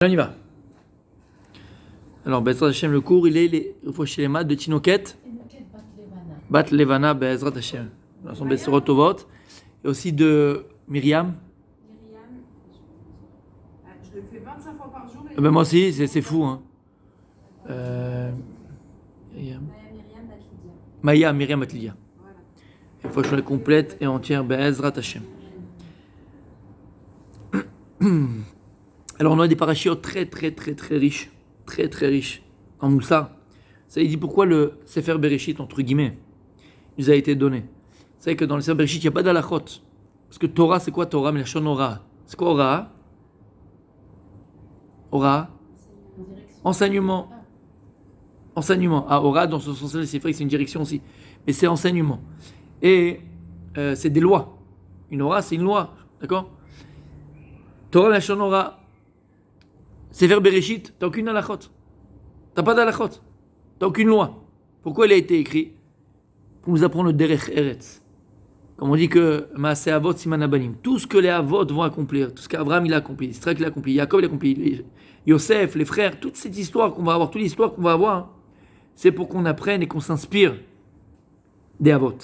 On y va. Alors, Bezrat Hashem, le cours, il est les chez les maths de Tinoket, Bat Levana, Bezrat Hashem. Dans son Bezrat Tovot, et aussi de Myriam. Je le fais 25 fois par jour. Ben moi aussi, c'est fou. Hein. Myriam Batlidia. Il faut que je la complète et entière, Bezrat Hashem. Alors on a des parachutes très riches, très riches en Moussa. Ça il dit pourquoi le Sefer Bereshit entre guillemets nous a été donné. Vous savez que dans le Sefer Bereshit il n'y a pas d'halachot. Parce que Torah c'est quoi Torah? Mais la Shon Ora. C'est quoi Ora? Ora? Enseignement. Enseignement. Ah Ora dans ce sens-là c'est vrai que c'est une direction aussi. Mais c'est enseignement. Et c'est des lois. Une Ora c'est une loi. D'accord? Torah la Shon Ora. Sefer Bereshit, t'as aucune halachot. T'as pas d'halachot. T'as aucune loi. Pourquoi il a été écrit? Pour nous apprendre le derech eretz. Comme on dit que Maaseh Avot Siman Abanim. Tout ce que les Avot vont accomplir, tout ce qu'Abraham il a accompli, Israël il a accompli, Jacob il a accompli, Yosef, les frères, toute cette histoire qu'on va avoir, toute l'histoire qu'on va avoir, hein, c'est pour qu'on apprenne et qu'on s'inspire des Avot.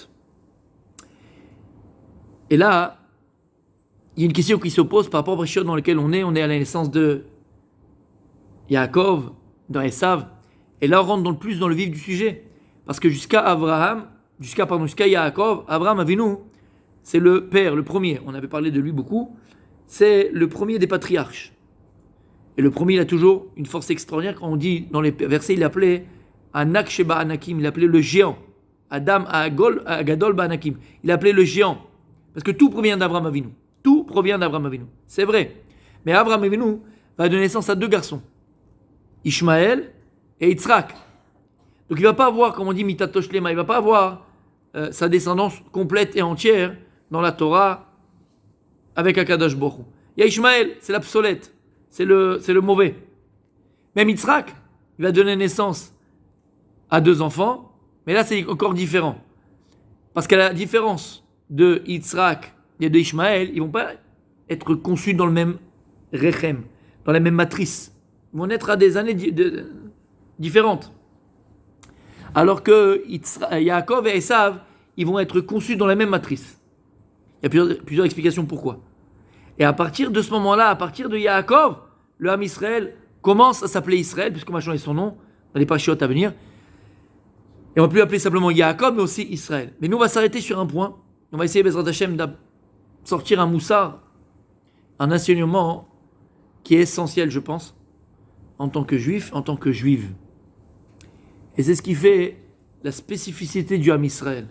Et là, il y a une question qui s'oppose par rapport au Bereshit dans lequel on est à la naissance de Yaakov, dans Esav, et là on rentre plus dans le vif du sujet, parce que jusqu'à Yaakov, Abraham Avinu, c'est le père, le premier, on avait parlé de lui beaucoup, c'est le premier des patriarches. Et le premier, il a toujours une force extraordinaire, quand on dit dans les versets, il l'appelait Anak Sheba Anakim, il l'appelait le géant, Adam Agadol Ba Anakim, il l'appelait le géant, parce que tout provient d'Abraham Avinu, c'est vrai, mais Abraham Avinu va donner naissance à deux garçons, Ishmaël et Yitzhak. Donc il ne va pas avoir, comme on dit, mitatosh lema, il ne va pas avoir sa descendance complète et entière dans la Torah avec Akadosh Baruch Hu. Il y a Ishmaël, c'est l'obsolète, c'est le mauvais. Même Yitzhak, il va donner naissance à deux enfants, mais là c'est encore différent. Parce qu'à la différence de Yitzhak et de Ishmaël, ils ne vont pas être conçus dans le même rechem, dans la même matrice. Ils vont naître à des années différentes. Alors que Yaakov et Esav, ils vont être conçus dans la même matrice. Il y a plusieurs explications pourquoi. Et à partir de ce moment-là, à partir de Yaakov, le Ham Israël commence à s'appeler Israël, puisqu'on va changer son nom dans les parachutes à venir. Et on ne va plus l'appeler simplement Yaakov, mais aussi Israël. Mais nous, on va s'arrêter sur un point. On va essayer, Bezrat Hashem, de sortir un moussard, un enseignement qui est essentiel, je pense, en tant que juif, en tant que juive. Et c'est ce qui fait la spécificité du Ham Israël.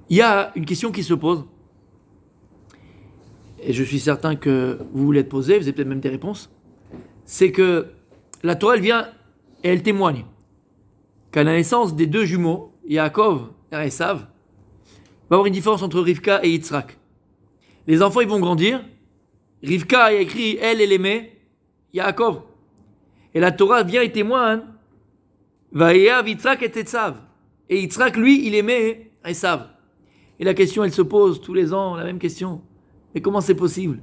Il y a une question qui se pose, et je suis certain que vous voulez être posée, vous avez peut-être même des réponses, c'est que la Torah, elle vient et elle témoigne qu'à la naissance des deux jumeaux, Yaakov et Esav, il va y avoir une différence entre Rivka et Yitzhak. Les enfants, ils vont grandir. Rivka a écrit, elle aimait Yaakov. Et la Torah vient et témoigne, Vayeav Yitzhak et Esav. Et Yitzhak, lui, il aimait Esav. Et la question, elle se pose tous les ans, la même question. Mais comment c'est possible?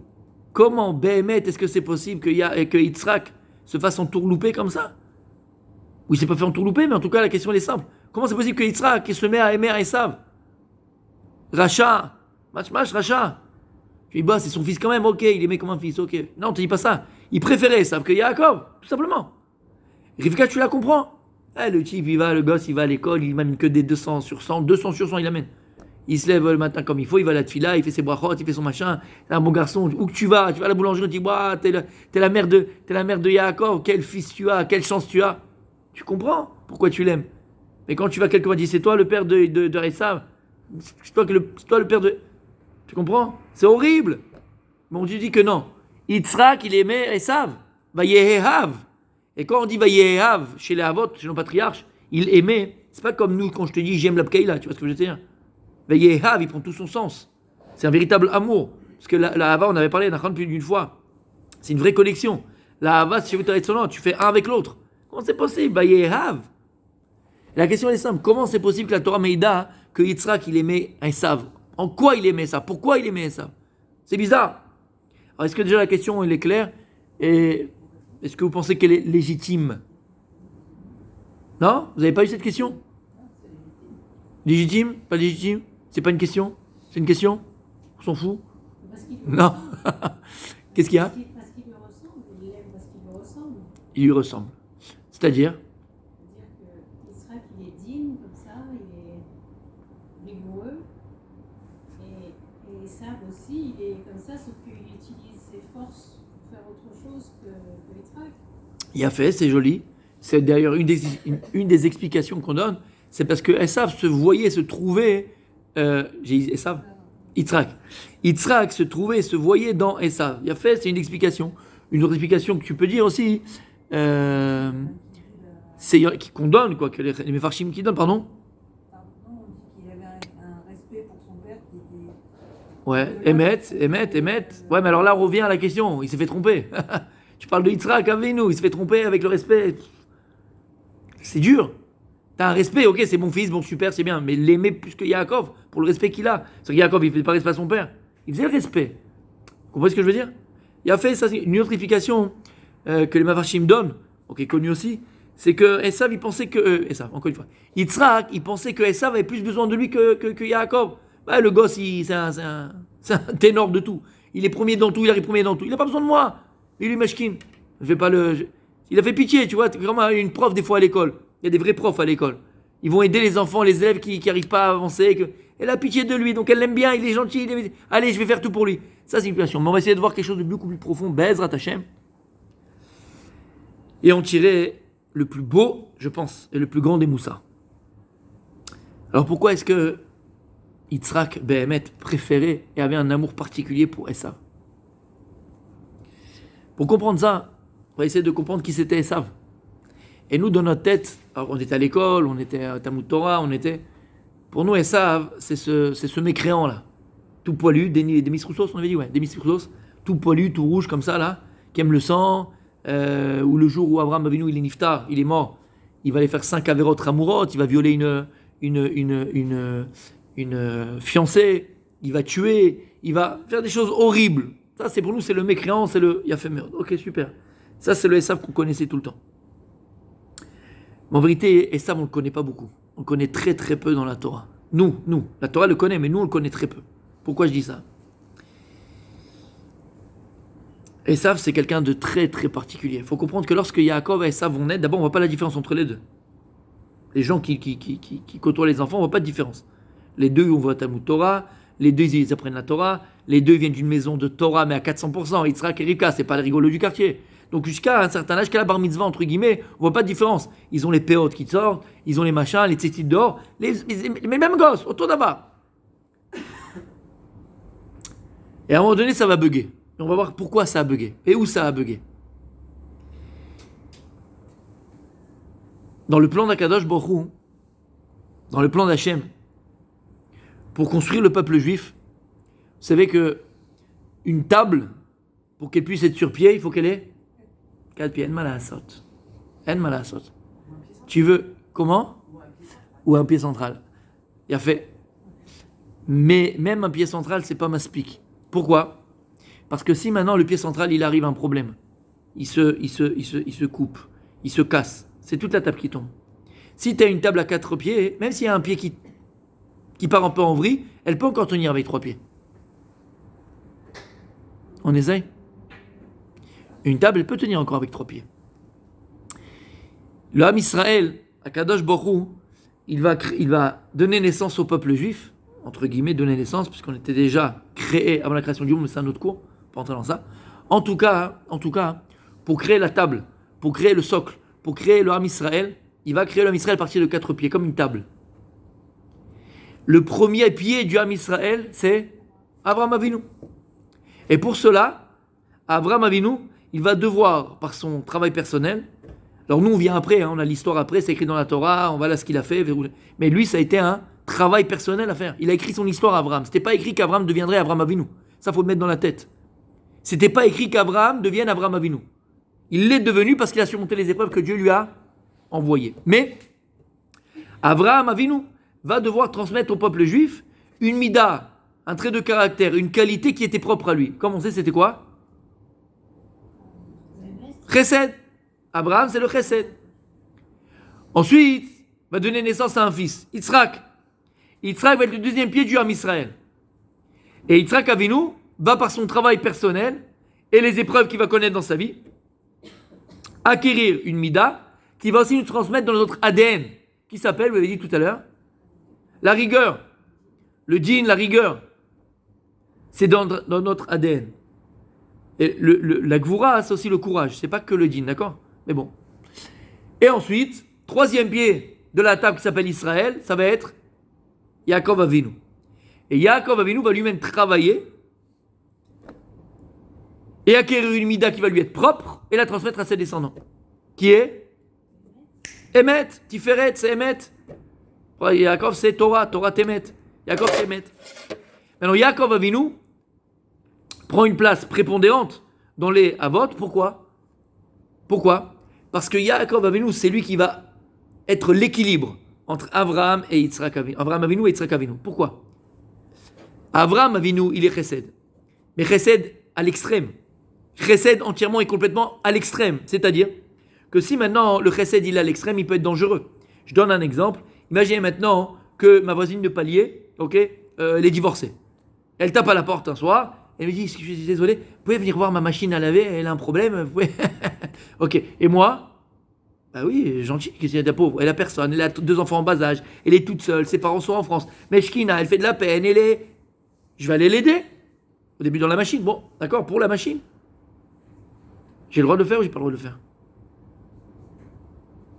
Comment, Béhémet, est-ce que c'est possible que Yitzhak se fasse entourlouper comme ça? Oui, il s'est pas fait entourlouper, mais en tout cas, la question, elle est simple. Comment c'est possible que Yitzhak se met à aimer Esav? Racha, Machmash, Racha. Tu dis, bah, c'est son fils quand même, ok, il aimait comme un fils, ok. Non, tu dis pas ça. Il préférait Esav que Yaakov, tout simplement. Rivka, tu la comprends? Le type, le gosse, il va à l'école, il m'amène que des 200 sur 100, 200 sur 100, il amène. Il se lève le matin comme il faut, il va à la tfila, il fait ses brachot, il fait son machin, c'est un bon garçon. Où que tu vas à la boulangerie, tu dis, bah, t'es la mère de Yaakov, quel fils tu as, quelle chance tu as. Tu comprends pourquoi tu l'aimes. Mais quand tu vas quelque part, dis, c'est toi le père de Esav, c'est toi le père de... Tu comprends? C'est horrible. Mais on te dit que non. Yitzhak, il aimait Esav. Vayehav. Et quand on dit Vayehav, chez les Avot, chez nos patriarches, il aimait. C'est pas comme nous, quand je te dis j'aime l'Abkaïla, tu vois ce que je veux dire? Vayehav, il prend tout son sens. C'est un véritable amour. Parce que la Hava, on avait parlé plus d'une fois. C'est une vraie connexion. La Hava, si tu fais un avec l'autre. Comment c'est possible? Vayehav. La question est simple. Comment c'est possible que la Torah Meïda, que Yitzhak, il aimait Esav? En quoi il aimait ça? Pourquoi il aimait ça? C'est bizarre. Alors, est-ce que déjà la question, elle est claire? Et est-ce que vous pensez qu'elle est légitime? Non? Vous n'avez pas eu cette question? Légitime? Pas légitime? C'est pas une question? C'est une question? On s'en fout? Non. Qu'est-ce qu'il y a? Parce qu'il lui ressemble, il l'aime parce qu'il lui ressemble. Il lui ressemble. C'est-à-dire? C'est-à-dire qu'Israël, il est digne comme ça, il est rigoureux. Et Esav aussi, il est comme ça, sauf qu'il utilise ses forces pour faire autre chose que Yitzhak. Il a fait, c'est joli. C'est d'ailleurs une des explications qu'on donne. C'est parce que Esav se voyait se trouver. J'ai dit Esav? Yitzhak. Yitzhak se voyait dans Esav. Il a fait, c'est une explication. Une autre explication que tu peux dire aussi, c'est qu'on donne, quoi, que les Mefarshim qui donnent, pardon? Pardon, on dit qu'il avait un respect pour son père qui était. Ouais, Emet. Ouais, mais alors là, on revient à la question. Il s'est fait tromper. Tu parles de Yitzhak Avinu, il s'est fait tromper avec le respect. C'est dur. T'as un respect, ok, c'est mon fils, bon, super, c'est bien. Mais l'aimer plus que Yaakov, pour le respect qu'il a. C'est que Yaakov, il ne faisait pas respect à son père. Il faisait le respect. Vous comprenez ce que je veux dire? Il a fait ça, c'est une autre explication que les Mafarshim donnent, ok, connue aussi, c'est que Esav, il pensait que. Esav, encore une fois. Yitzhak, il pensait que Esav avait plus besoin de lui que Yaakov. Bah, le gosse, c'est un ténor de tout. Il est premier dans tout, il arrive premier dans tout. Il n'a pas besoin de moi. Il est mashkin. Il a fait pitié, tu vois. Vraiment, une prof, des fois, à l'école. Il y a des vrais profs à l'école. Ils vont aider les enfants, les élèves qui n'arrivent pas à avancer. Elle a pitié de lui, donc elle l'aime bien, il est gentil. Allez, je vais faire tout pour lui. Ça, c'est une situation. Mais on va essayer de voir quelque chose de beaucoup plus profond. Bezrat Hashem. Et en tirer le plus beau, je pense, et le plus grand des moussas. Alors pourquoi est-ce que Yitzhak, Behemet, préférait et avait un amour particulier pour Esav? Pour comprendre ça, on va essayer de comprendre qui c'était Esav. Et nous, dans notre tête, alors on était à l'école, on était à Talmud Torah, pour nous, Esav, c'est ce mécréant-là. Tout poilu, Demis Roussos, on avait dit, ouais, Demis Roussos, tout poilu, tout rouge comme ça, là, qui aime le sang, ou le jour où Abraham Avinu, il est niftar, il est mort, il va aller faire 5 averot ramourot, il va violer une fiancée, il va tuer, il va faire des choses horribles. Ça, c'est pour nous, c'est le mécréant, c'est le Yafémer. Ok, super. Ça, c'est le Esav qu'on connaissait tout le temps. Mais en vérité, Esav, on ne le connaît pas beaucoup. On le connaît très très peu dans la Torah. Nous. La Torah le connaît, mais nous, on le connaît très peu. Pourquoi je dis ça? Esav, c'est quelqu'un de très très particulier. Il faut comprendre que lorsque Yaakov et Esav vont naître, d'abord, on ne voit pas la différence entre les deux. Les gens qui côtoient les enfants, on ne voit pas de différence. Les deux, on voit Talmud Torah. Les deux, ils apprennent la Torah. Les deux viennent d'une maison de Torah, mais à 400%. Yitzhak et Rivka, c'est pas les rigolos du quartier. Donc jusqu'à un certain âge, jusqu'à la bar mitzvah, entre guillemets, on voit pas de différence. Ils ont les péotes qui sortent, ils ont les machins, les tzitzit dehors, mais même gosses, autour d'abord. Et à un moment donné, ça va bugger. Et on va voir pourquoi ça a bugué. Et où ça a bugué. Dans le plan d'Akadosh Baruch Hu, dans le plan d'Hachem, pour construire le peuple juif, vous savez que une table, pour qu'elle puisse être sur pied, il faut qu'elle ait 4 pieds. En malasot. Tu veux, comment? Ou un pied central. Il a fait. Mais même un pied central, c'est pas maspique. Pourquoi? Parce que si maintenant le pied central, il arrive à un problème, il se coupe, il se casse, c'est toute la table qui tombe. Si tu as une table à 4 pieds, même s'il y a un pied qui part un peu en vrille, elle peut encore tenir avec 3 pieds. On essaye? Une table, elle peut tenir encore avec 3 pieds. Le Ham Israël, Akadosh Baruch Hu, il va donner naissance au peuple juif, entre guillemets, donner naissance, puisqu'on était déjà créé avant la création du monde, mais c'est un autre cours, pas entrer dans ça. En tout cas, pour créer la table, pour créer le socle, pour créer le Ham Israël, il va créer le Ham Israël à partir de 4 pieds, comme une table. Le premier pied du Ham Israël, c'est Abraham Avinu. Et pour cela, Abraham Avinu, il va devoir, par son travail personnel, alors nous on vient après, on a l'histoire après, c'est écrit dans la Torah, on va là ce qu'il a fait, mais lui ça a été un travail personnel à faire. Il a écrit son histoire à Abraham. C'était pas écrit qu'Abraham deviendrait Abraham Avinu. Ça faut le mettre dans la tête. C'était pas écrit qu'Abraham devienne Abraham Avinu. Il l'est devenu parce qu'il a surmonté les épreuves que Dieu lui a envoyées. Mais Abraham Avinu va devoir transmettre au peuple juif une mida, un trait de caractère, une qualité qui était propre à lui. Comme on sait, c'était quoi? Chesed. Abraham, c'est le Chesed. Ensuite, va donner naissance à un fils, Yitzhak. Yitzhak va être le deuxième pied du Ham Israël. Et Yitzhak Avinu va, par son travail personnel et les épreuves qu'il va connaître dans sa vie, acquérir une mida qui va aussi nous transmettre dans notre ADN, qui s'appelle, vous l'avez dit tout à l'heure, la rigueur. Le djinn, la rigueur. C'est dans notre ADN. Et la gvoura, c'est aussi le courage. C'est pas que le djinn, d'accord? Mais bon. Et ensuite, troisième pied de la table qui s'appelle Israël, ça va être Yaakov Avinu. Et Yaakov Avinu va lui-même travailler et acquérir une mida qui va lui être propre et la transmettre à ses descendants. Qui est Emet, Tiferet, c'est Emet. Yaakov, c'est Torah, Torah Temet. Yaakov, c'est Emet. Maintenant, Yaakov Avinu prend une place prépondérante dans les Avot. Pourquoi? Parce que Yaakov Avinu, c'est lui qui va être l'équilibre entre Abraham et Yitzhak Avinu. Abraham Avinu et Yitzhak Avinu. Pourquoi? Abraham Avinu, il est chesed. Mais chesed à l'extrême. Chesed entièrement et complètement à l'extrême. C'est-à-dire que si maintenant le chesed il est à l'extrême, il peut être dangereux. Je donne un exemple. Imaginez maintenant que ma voisine de palier, elle est divorcée. Elle tape à la porte un soir. Elle me dit, je suis désolé, vous pouvez venir voir ma machine à laver, elle a un problème. Vous pouvez... Ok. Et moi, bah oui, gentil, qu'est-ce qu'il y a de pauvre? Elle a personne, elle a 2 enfants en bas âge, elle est toute seule, ses parents sont en France. Meshkina, elle fait de la peine, je vais aller l'aider. Au début dans la machine. Bon, d'accord, pour la machine. J'ai le droit de le faire ou j'ai pas le droit de le faire?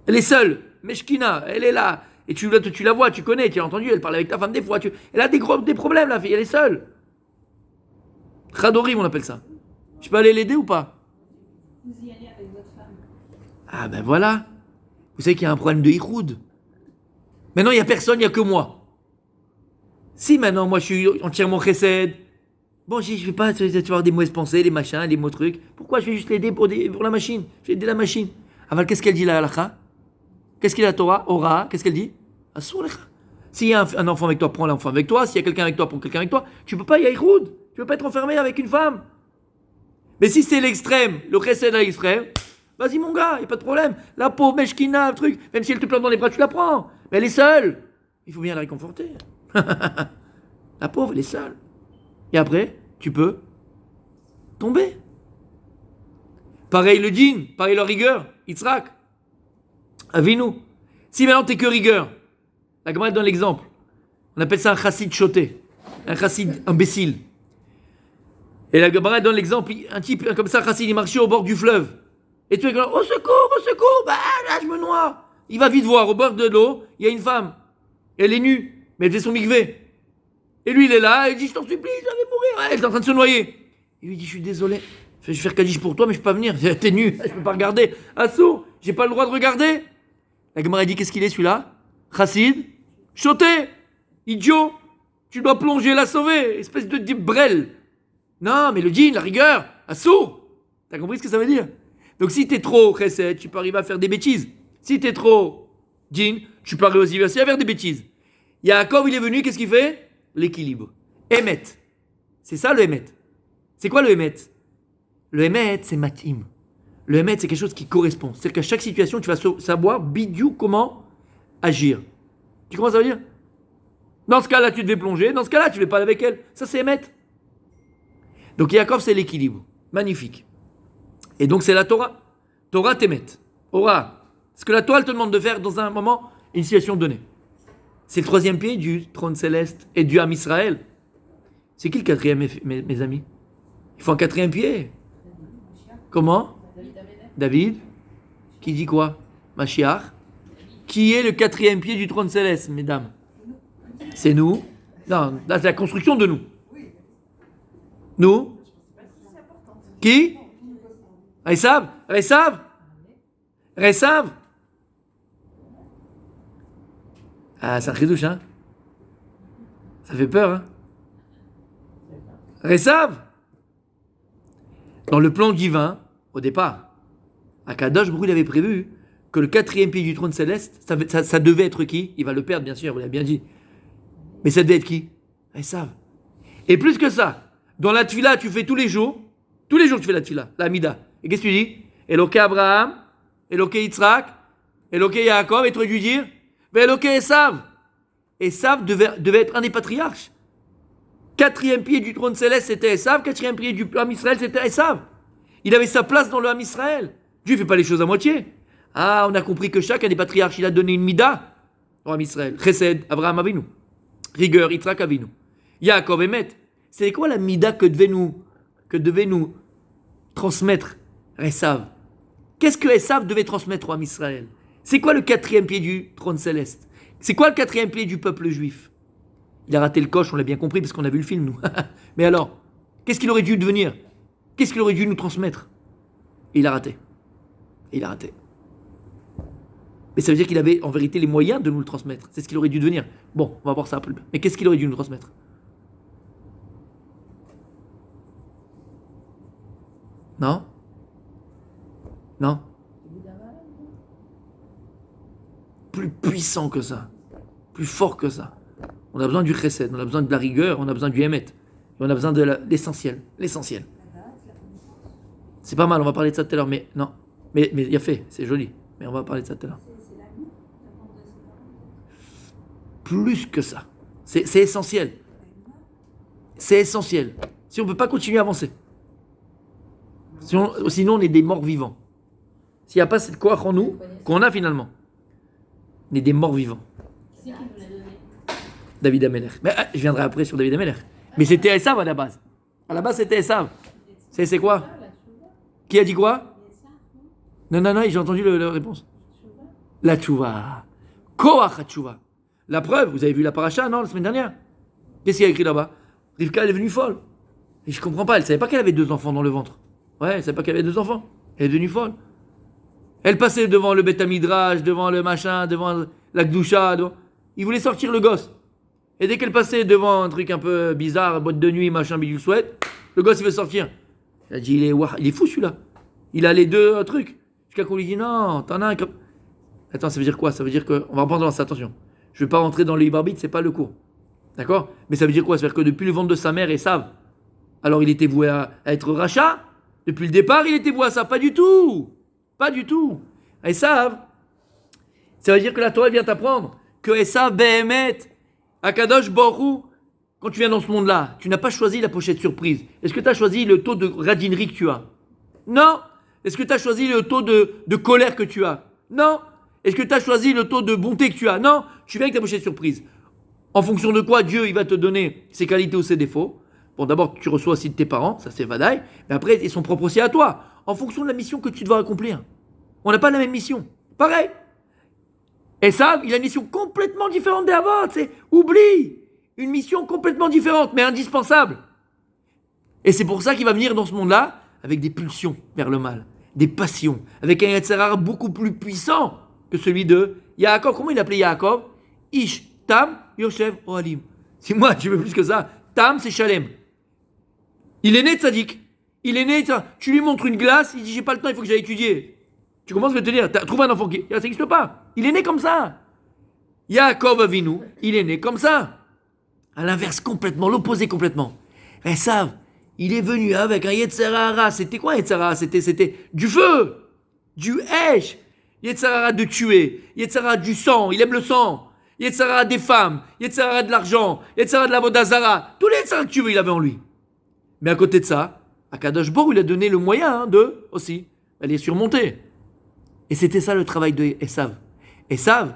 Elle est seule, Meshkina, elle est là. Et tu la vois, tu connais, tu l'as entendu, elle parle avec ta femme des fois. Elle a des problèmes, la fille, elle est seule. Chadorim, on appelle ça. Je peux aller l'aider ou pas? Vous y allez avec votre femme. Ah ben voilà. Vous savez qu'il y a un problème de Ihoud. Maintenant, il n'y a personne, il n'y a que moi. Si maintenant, moi, je suis entièrement chesed, bon, je ne vais pas, tu vas avoir des mauvaises pensées, des machins, des mots trucs. Pourquoi je vais juste l'aider pour la machine? Je vais aider la machine. Aval, qu'est-ce qu'elle dit la halakha? Qu'est-ce qu'il y a la Torah? Ora, qu'est-ce qu'elle dit? Assour lecha. S'il y a un enfant avec toi, prends l'enfant avec toi. S'il y a quelqu'un avec toi, prends quelqu'un avec toi. Tu peux pas, il y a Ihoud. Tu peux pas être enfermé avec une femme. Mais si c'est l'extrême, le chesed à l'extrême, vas-y mon gars, il n'y a pas de problème. La pauvre Meshkina, le truc, même si elle te plante dans les bras, tu la prends. Mais elle est seule. Il faut bien la réconforter. La pauvre, elle est seule. Et après, tu peux tomber. Pareil le djinn, pareil la rigueur. Yitzhak, Avinu. Si maintenant t'es que rigueur, la Gemara donne l'exemple. On appelle ça un chassid choté, un chassid imbécile. Et la Gemara donne l'exemple, un type comme ça, chassid, il marchait au bord du fleuve. Et tu es comme, au secours, bah là je me noie. Il va vite voir, au bord de l'eau, il y a une femme. Elle est nue, mais elle fait son mikvé. Et lui il est là, il dit, je t'en supplie, je vais mourir. Elle est en train de se noyer. Il lui dit, je suis désolé, je vais faire kaddish pour toi, mais je peux pas venir. T'es nu, je peux pas regarder. Assour, j'ai pas le droit de regarder. La Gemara dit, qu'est-ce qu'il est celui-là? Chassid, choté, idiot, tu dois plonger, la sauver, espèce de brel. Non, mais le djinn, la rigueur, assour. T'as compris ce que ça veut dire? Donc si t'es trop chesed, tu peux arriver à faire des bêtises. Si t'es trop djinn, tu peux arriver aussi à faire des bêtises. Yaakov, il est venu, qu'est-ce qu'il fait? L'équilibre. Emet. C'est ça le Emet. C'est quoi le Emet? Le Emet, c'est matim. Le Emet, c'est quelque chose qui correspond. C'est-à-dire qu'à chaque situation, tu vas savoir bidiou comment agir. Tu comprends ce que ça veut dire? Dans ce cas-là, tu devais plonger. Dans ce cas-là, tu ne devais pas aller avec elle. Ça, c'est Emet. Donc Yaakov, c'est l'équilibre. Magnifique. Et donc, c'est la Torah. Torah Temet. Ora. Ce que la Torah te demande de faire dans un moment, une situation donnée. C'est le troisième pied du trône céleste et du Ham Israël. C'est qui le quatrième, mes amis? Il faut un quatrième pied. Comment? David. Qui dit quoi? Mashiach. Qui est le quatrième pied du trône céleste, mesdames? C'est nous. Non, là, c'est la construction de nous. Nous? Qui? Resav? Ah, c'est un chidouche, hein? Ça fait peur, hein? Resav? Dans le plan divin, au départ, Akadosh Baruch Hu, il avait prévu que le quatrième pied du trône céleste, ça devait être qui? Il va le perdre, bien sûr, vous l'avez bien dit. Mais ça devait être qui? Resav. Et plus que ça, dans la tfila, tu fais tous les jours tu fais la tfila, la amida. Et qu'est-ce que tu dis? Eloké Abraham, Eloké Yitzhak, Eloké Yaakov, et tu aurais dû dire Eloké Esav. Esav devait être un des patriarches. Quatrième pied du trône céleste, c'était Esav. Quatrième pied du Ham Israël, c'était Esav. Il avait sa place dans le Ham Israël. Dieu ne fait pas les choses à moitié. Ah, on a compris que chacun des patriarches, il a donné une mida au Ham Israël. Chesed, Abraham Avinu. Rigueur, Yitzhak Avinu. Yaakov Emet. C'est quoi la mida que devait nous transmettre Esav? Qu'est-ce que Esav devait transmettre au Ham Israël? C'est quoi le quatrième pied du trône céleste? C'est quoi le quatrième pied du peuple juif? Il a raté le coche, on l'a bien compris parce qu'on a vu le film, nous. Mais alors, qu'est-ce qu'il aurait dû devenir? Qu'est-ce qu'il aurait dû nous transmettre? Et il a raté. Et il a raté. Mais ça veut dire qu'il avait en vérité les moyens de nous le transmettre. C'est ce qu'il aurait dû devenir. Bon, on va voir ça un peu. Mais qu'est-ce qu'il aurait dû nous transmettre? Non? Non? Plus puissant que ça. Plus fort que ça. On a besoin du chesed, on a besoin de la rigueur, on a besoin du émet. Et on a besoin de l'essentiel. L'essentiel. C'est pas mal, on va parler de ça tout à l'heure, mais non. Mais il y a fait, c'est joli. Mais on va parler de ça tout à l'heure. Plus que ça. C'est essentiel. C'est essentiel. Si on ne peut pas continuer à avancer. Sinon, on est des morts vivants. S'il n'y a pas cette courage en nous, qu'on a finalement, on est des morts vivants. Qui c'est qui nous l'a donné? David Ameler. Mais je viendrai après sur David Ameler. Mais c'était Esav à la base. À la base, c'était Esav. C'est quoi? Qui a dit quoi? Non, j'ai entendu la réponse. La tchouva. Koach tchouva. La preuve, vous avez vu la paracha, non, la semaine dernière? Qu'est-ce qu'il y a écrit là-bas? Rivka, elle est devenue folle. Et je comprends pas, elle savait pas qu'elle avait 2 enfants dans le ventre. Ouais, elle savait pas qu'elle avait 2 enfants. Elle est devenue folle. Elle passait devant le Beth Midrash, devant le machin, devant la Gdusha. Il voulait sortir le gosse. Et dès qu'elle passait devant un truc un peu bizarre, boîte de nuit, machin, bidule souhaite, le gosse il veut sortir. Elle a dit, il est fou celui-là. Il a les 2 trucs. Jusqu'à qu'on lui dit, non, t'en as un. Attends, ça veut dire quoi? Ça veut dire que. On va reprendre dans ça, attention. Je ne vais pas rentrer dans les barbites, c'est pas le cours. D'accord? Mais ça veut dire quoi? Ça veut dire que depuis le ventre de sa mère, Esav, alors il était voué à être rachat. Depuis le départ, il était voué à ça. Pas du tout. Pas du tout. Esav, ça veut dire que la Torah vient t'apprendre que Esav, Behemet, Akadosh Baruch Hu, quand tu viens dans ce monde-là, tu n'as pas choisi la pochette surprise. Est-ce que tu as choisi le taux de radinerie que tu as? Non. Est-ce que tu as choisi le taux de colère que tu as? Non. Est-ce que tu as choisi le taux de bonté que tu as? Non. Tu viens avec ta pochette surprise. En fonction de quoi Dieu il va te donner ses qualités ou ses défauts? Bon, d'abord, tu reçois aussi de tes parents, ça c'est vadaï, mais après, ils sont propres aussi à toi, en fonction de la mission que tu dois accomplir. On n'a pas la même mission. Pareil. Et ça, il a une mission complètement différente des vôtres. C'est oublie. Une mission complètement différente, mais indispensable. Et c'est pour ça qu'il va venir dans ce monde-là avec des pulsions vers le mal, des passions, avec un Yetzer Hara beaucoup plus puissant que celui de Yaakov. Comment il appelait Yaakov? Ish, Tam, Yoshev, Ohalim. Si moi, tu veux plus que ça, Tam, c'est Shalem. Il est né de tzaddik. Il est né de ça. Tu lui montres une glace, il dit j'ai pas le temps, il faut que j'aille étudier. Tu comprends ce que je veux te dire? Trouve un enfant qui. Ça n'existe pas. Il est né comme ça. Yaakov Avinu, il est né comme ça. À l'inverse, complètement, l'opposé complètement. Esav, il est venu avec un Yetzer Hara. C'était quoi Yetzer Hara? C'était du feu, du Hesh. Yetzer Hara de tuer, Yetzer Hara du sang, il aime le sang. Yetzer Hara des femmes, Yetzer Hara de l'argent, Yetzer Hara de la Vodazara. Tous les Yetzer Hara que tu veux, il avait en lui. Mais à côté de ça, Akadosh Baruch Hu, il a donné le moyen de, aussi, aller surmonter. Et c'était ça le travail de Esav. Esav,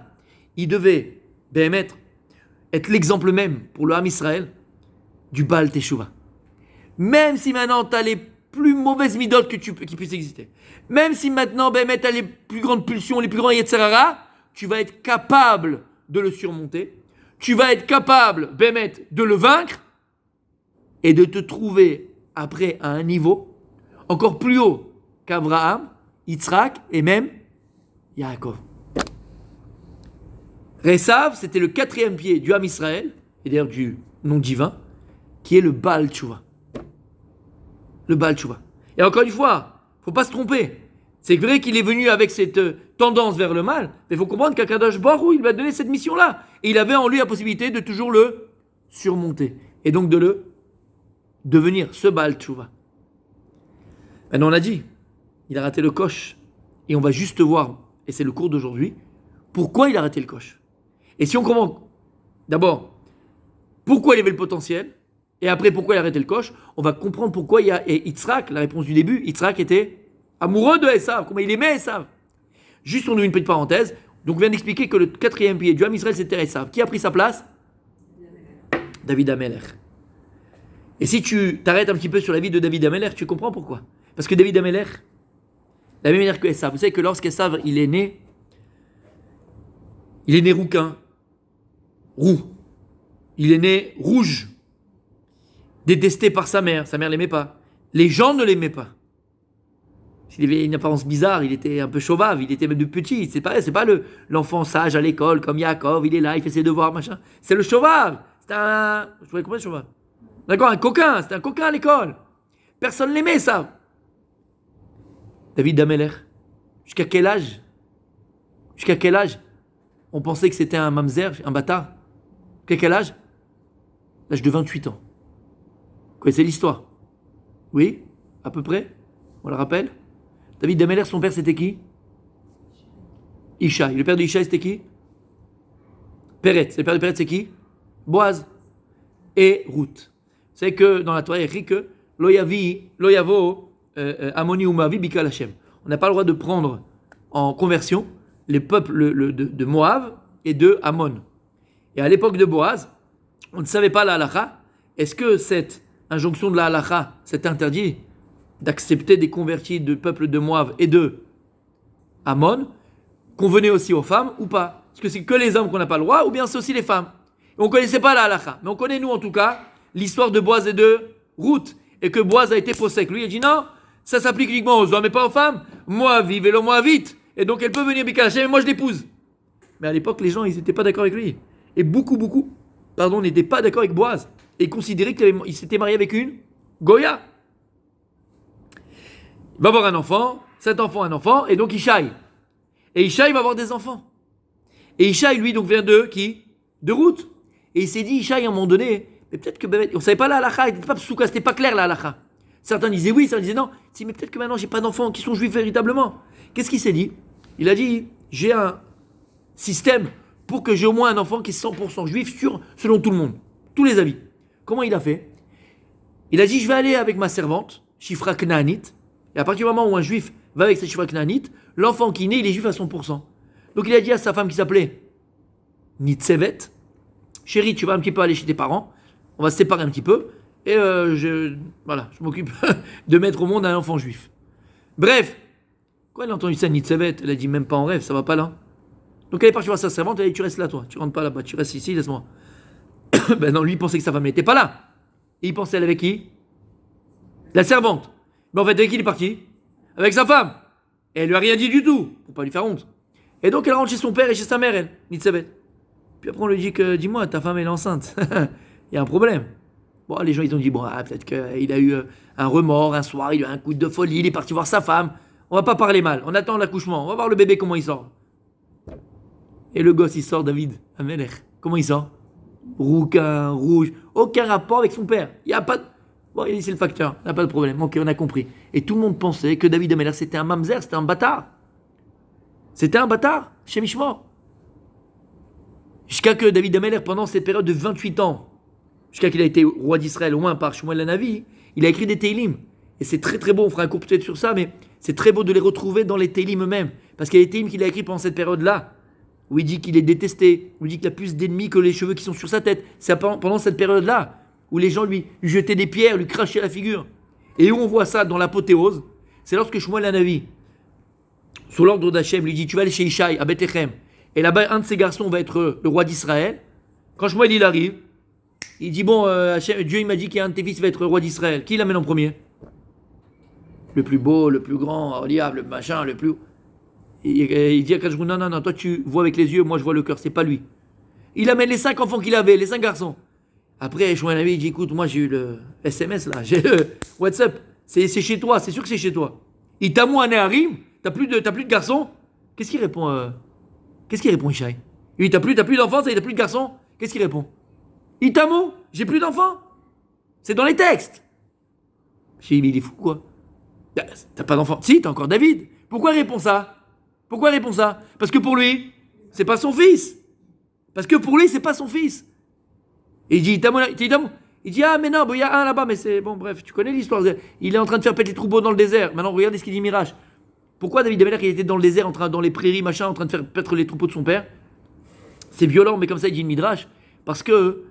il devait, être l'exemple même pour le Ham Israël du Baal Teshuvah. Même si maintenant tu as les plus mauvaises midotes qui puissent exister, même si maintenant tu as les plus grandes pulsions, les plus grands Yetzer Hara, tu vas être capable de le surmonter, tu vas être capable, de le vaincre et de te trouver après à un niveau encore plus haut qu'Abraham, Yitzhak et même Yaakov. Esav, c'était le 4e pied du Ham Israël, et d'ailleurs du nom divin, qui est le Baal Teshuvah. Le Baal Teshuvah. Et encore une fois, il ne faut pas se tromper. C'est vrai qu'il est venu avec cette tendance vers le mal, mais il faut comprendre qu'Akadosh Baruch Hu, il lui a donné cette mission-là. Et il avait en lui la possibilité de toujours le surmonter. Et donc de le devenir, ce Baal Teshuvah. Maintenant on a dit, il a raté le coche. Et on va juste voir, et c'est le cours d'aujourd'hui, pourquoi il a raté le coche. Et si on comprend, d'abord, pourquoi il avait le potentiel, et après pourquoi il a arrêté le coche, on va comprendre pourquoi il y a et Yitzhak, la réponse du début, Yitzhak était amoureux de Esav, comment il aimait Esav. Juste on ouvre une petite parenthèse, donc on vient d'expliquer que le quatrième pilier du Ham Israël c'était Esav. Qui a pris sa place? David Ameler. Et si tu t'arrêtes un petit peu sur la vie de David Ameler, tu comprends pourquoi. Parce que David Ameler, de la même manière que Esav, vous savez que lorsqu'Esav il est né rouquin, roux, il est né rouge, détesté par sa mère l'aimait pas. Les gens ne l'aimaient pas. Il avait une apparence bizarre, il était un peu chauvave, il était même de petit. C'est pas l'enfant sage à l'école comme Yaakov, il est là, il fait ses devoirs, machin. C'est le chauvave. C'est un. Je pourrais comprendre chauvave. D'accord, un coquin, c'était un coquin à l'école. Personne l'aimait, ça. David Ameler, jusqu'à quel âge on pensait que c'était un mamzer, un bâtard? Jusqu'à quel âge? L'âge de 28 ans. Vous connaissez l'histoire? Oui? À peu près? On la rappelle? David Ameler, son père, c'était qui? Ishaï. Le père de Ishaï, c'était qui? Péret. Le père de Péret, c'est qui? Boaz. Et Ruth. Vous savez que dans la Torah, il y a écrit que Loyavo, Amoni ou Moavi, Bikal Hashem. On n'a pas le droit de prendre en conversion les peuples de Moab et de Ammon. Et à l'époque de Boaz, on ne savait pas la halakha. Est-ce que cette injonction de la halakha, cet interdit d'accepter des convertis de peuples de Moab et de Ammon, convenait aussi aux femmes ou pas? Est-ce que c'est que les hommes qu'on n'a pas le droit ou bien c'est aussi les femmes? Et on ne connaissait pas la halakha. Mais on connaît, nous en tout cas, l'histoire de Boaz et de Ruth. Et que Boaz a été possèque. Lui, il a dit non, ça s'applique uniquement aux hommes et pas aux femmes. Moi, vive et le moi vite. Et donc, elle peut venir Bikal Hashem et moi, je l'épouse. Mais à l'époque, les gens, ils n'étaient pas d'accord avec lui. Et beaucoup, n'étaient pas d'accord avec Boaz. Et ils considéraient qu'il s'était marié avec une Goya. Il va avoir un enfant, cet enfant, un enfant, et donc Ishaï. Et Ishaï va avoir des enfants. Et Ishaï, lui, donc vient de qui? De Ruth. Et il s'est dit, Ishaï, à un moment donné, mais peut-être que on ne savait pas la halakha, c'était pas clair la halakha. Certains disaient oui, certains disaient non. Il dit, mais peut-être que maintenant, j'ai pas d'enfants qui sont juifs véritablement. Qu'est-ce qu'il s'est dit? Il a dit, j'ai un système pour que j'ai au moins un enfant qui est 100% juif selon tout le monde, tous les avis. Comment il a fait? Il a dit, je vais aller avec ma servante, Shifra Knaanite, et à partir du moment où un juif va avec sa Shifra Knaanite, l'enfant qui naît, il est juif à 100%. Donc il a dit à sa femme qui s'appelait Nitsevet, chérie, tu vas un petit peu aller chez tes parents, on va se séparer un petit peu, et je m'occupe de mettre au monde un enfant juif. Bref, quand elle a entendu ça, Nitsevet, elle a dit même pas en rêve, ça va pas là. Donc elle est partie voir sa servante, elle a dit, tu restes là toi, tu rentres pas là-bas, tu restes ici, laisse-moi. Ben non, lui il pensait que sa femme n'était pas là. Et il pensait elle avec qui? La servante. Mais en fait, avec qui il est parti? Avec sa femme. Et elle lui a rien dit du tout, pour pas lui faire honte. Et donc elle rentre chez son père et chez sa mère, elle, Nitsevet. Puis après on lui dit que, dis-moi, ta femme elle est enceinte. Il y a un problème. Bon, les gens ils ont dit, bon, peut-être qu'il a eu un remords, un soir, il a eu un coup de folie, il est parti voir sa femme. On va pas parler mal, on attend l'accouchement, on va voir le bébé comment il sort. Et le gosse il sort, David Ameler. Comment il sort? Rouquin, rouge, aucun rapport avec son père. Il n'y a pas de... Bon, c'est le facteur, il n'y a pas de problème. Ok, on a compris. Et tout le monde pensait que David Ameler c'était un mamzer, c'était un bâtard. C'était un bâtard, chez Mishmor. Jusqu'à que David Ameler, pendant cette période de 28 ans, jusqu'à qu'il a été roi d'Israël, au moins par Shmuel Lanavi, il a écrit des Teilim. Et c'est très très beau, on fera un cours peut-être sur ça, mais c'est très beau de les retrouver dans les Teilim eux-mêmes. Parce qu'il y a des Teilim qu'il a écrit pendant cette période-là, où il dit qu'il est détesté, où il dit qu'il a plus d'ennemis que les cheveux qui sont sur sa tête. C'est pendant cette période-là, où les gens lui jetaient des pierres, lui crachaient à la figure. Et où on voit ça dans l'apothéose, c'est lorsque Shmuel Lanavi, sous l'ordre d'Hachem, lui dit, tu vas aller chez Ishaï, à Bethléem, et là-bas, un de ses garçons va être le roi d'Israël. Quand Shmuel il arrive, il dit, bon, Dieu il m'a dit qu'il y a un de tes fils qui va être roi d'Israël. Qui l'amène en premier? Le plus beau, le plus grand, le machin, le plus... Il dit à Kajrou, non, toi tu vois avec les yeux, moi je vois le cœur, c'est pas lui. Il amène les 5 enfants qu'il avait, les 5 garçons. Après, Shmuel il dit, écoute, moi j'ai eu le SMS là, j'ai le WhatsApp, c'est chez toi, c'est sûr que c'est chez toi. Il t'a un Néharim, t'as plus de garçons? Qu'est-ce qu'il répond Ishaï? Lui, t'as plus d'enfants, t'as plus de garçons? Qu'est-ce qu'il répond? J'ai plus d'enfants? C'est dans les textes. Il est fou quoi? T'as pas d'enfant. Si, t'as encore David. Pourquoi il répond ça? Pourquoi il répond ça? Parce que pour lui, c'est pas son fils. Parce que pour lui, c'est pas son fils. Et il dit, il dit, ah, mais non, il y a un là-bas, mais c'est bon, bref, tu connais l'histoire. Il est en train de faire péter les troupeaux dans le désert. Maintenant, regardez ce qu'il dit Mirage. Pourquoi David Amelech, il était dans le désert, dans les prairies, machin, en train de faire paître les troupeaux de son père? C'est violent, mais comme ça, il dit une Midrash. Parce que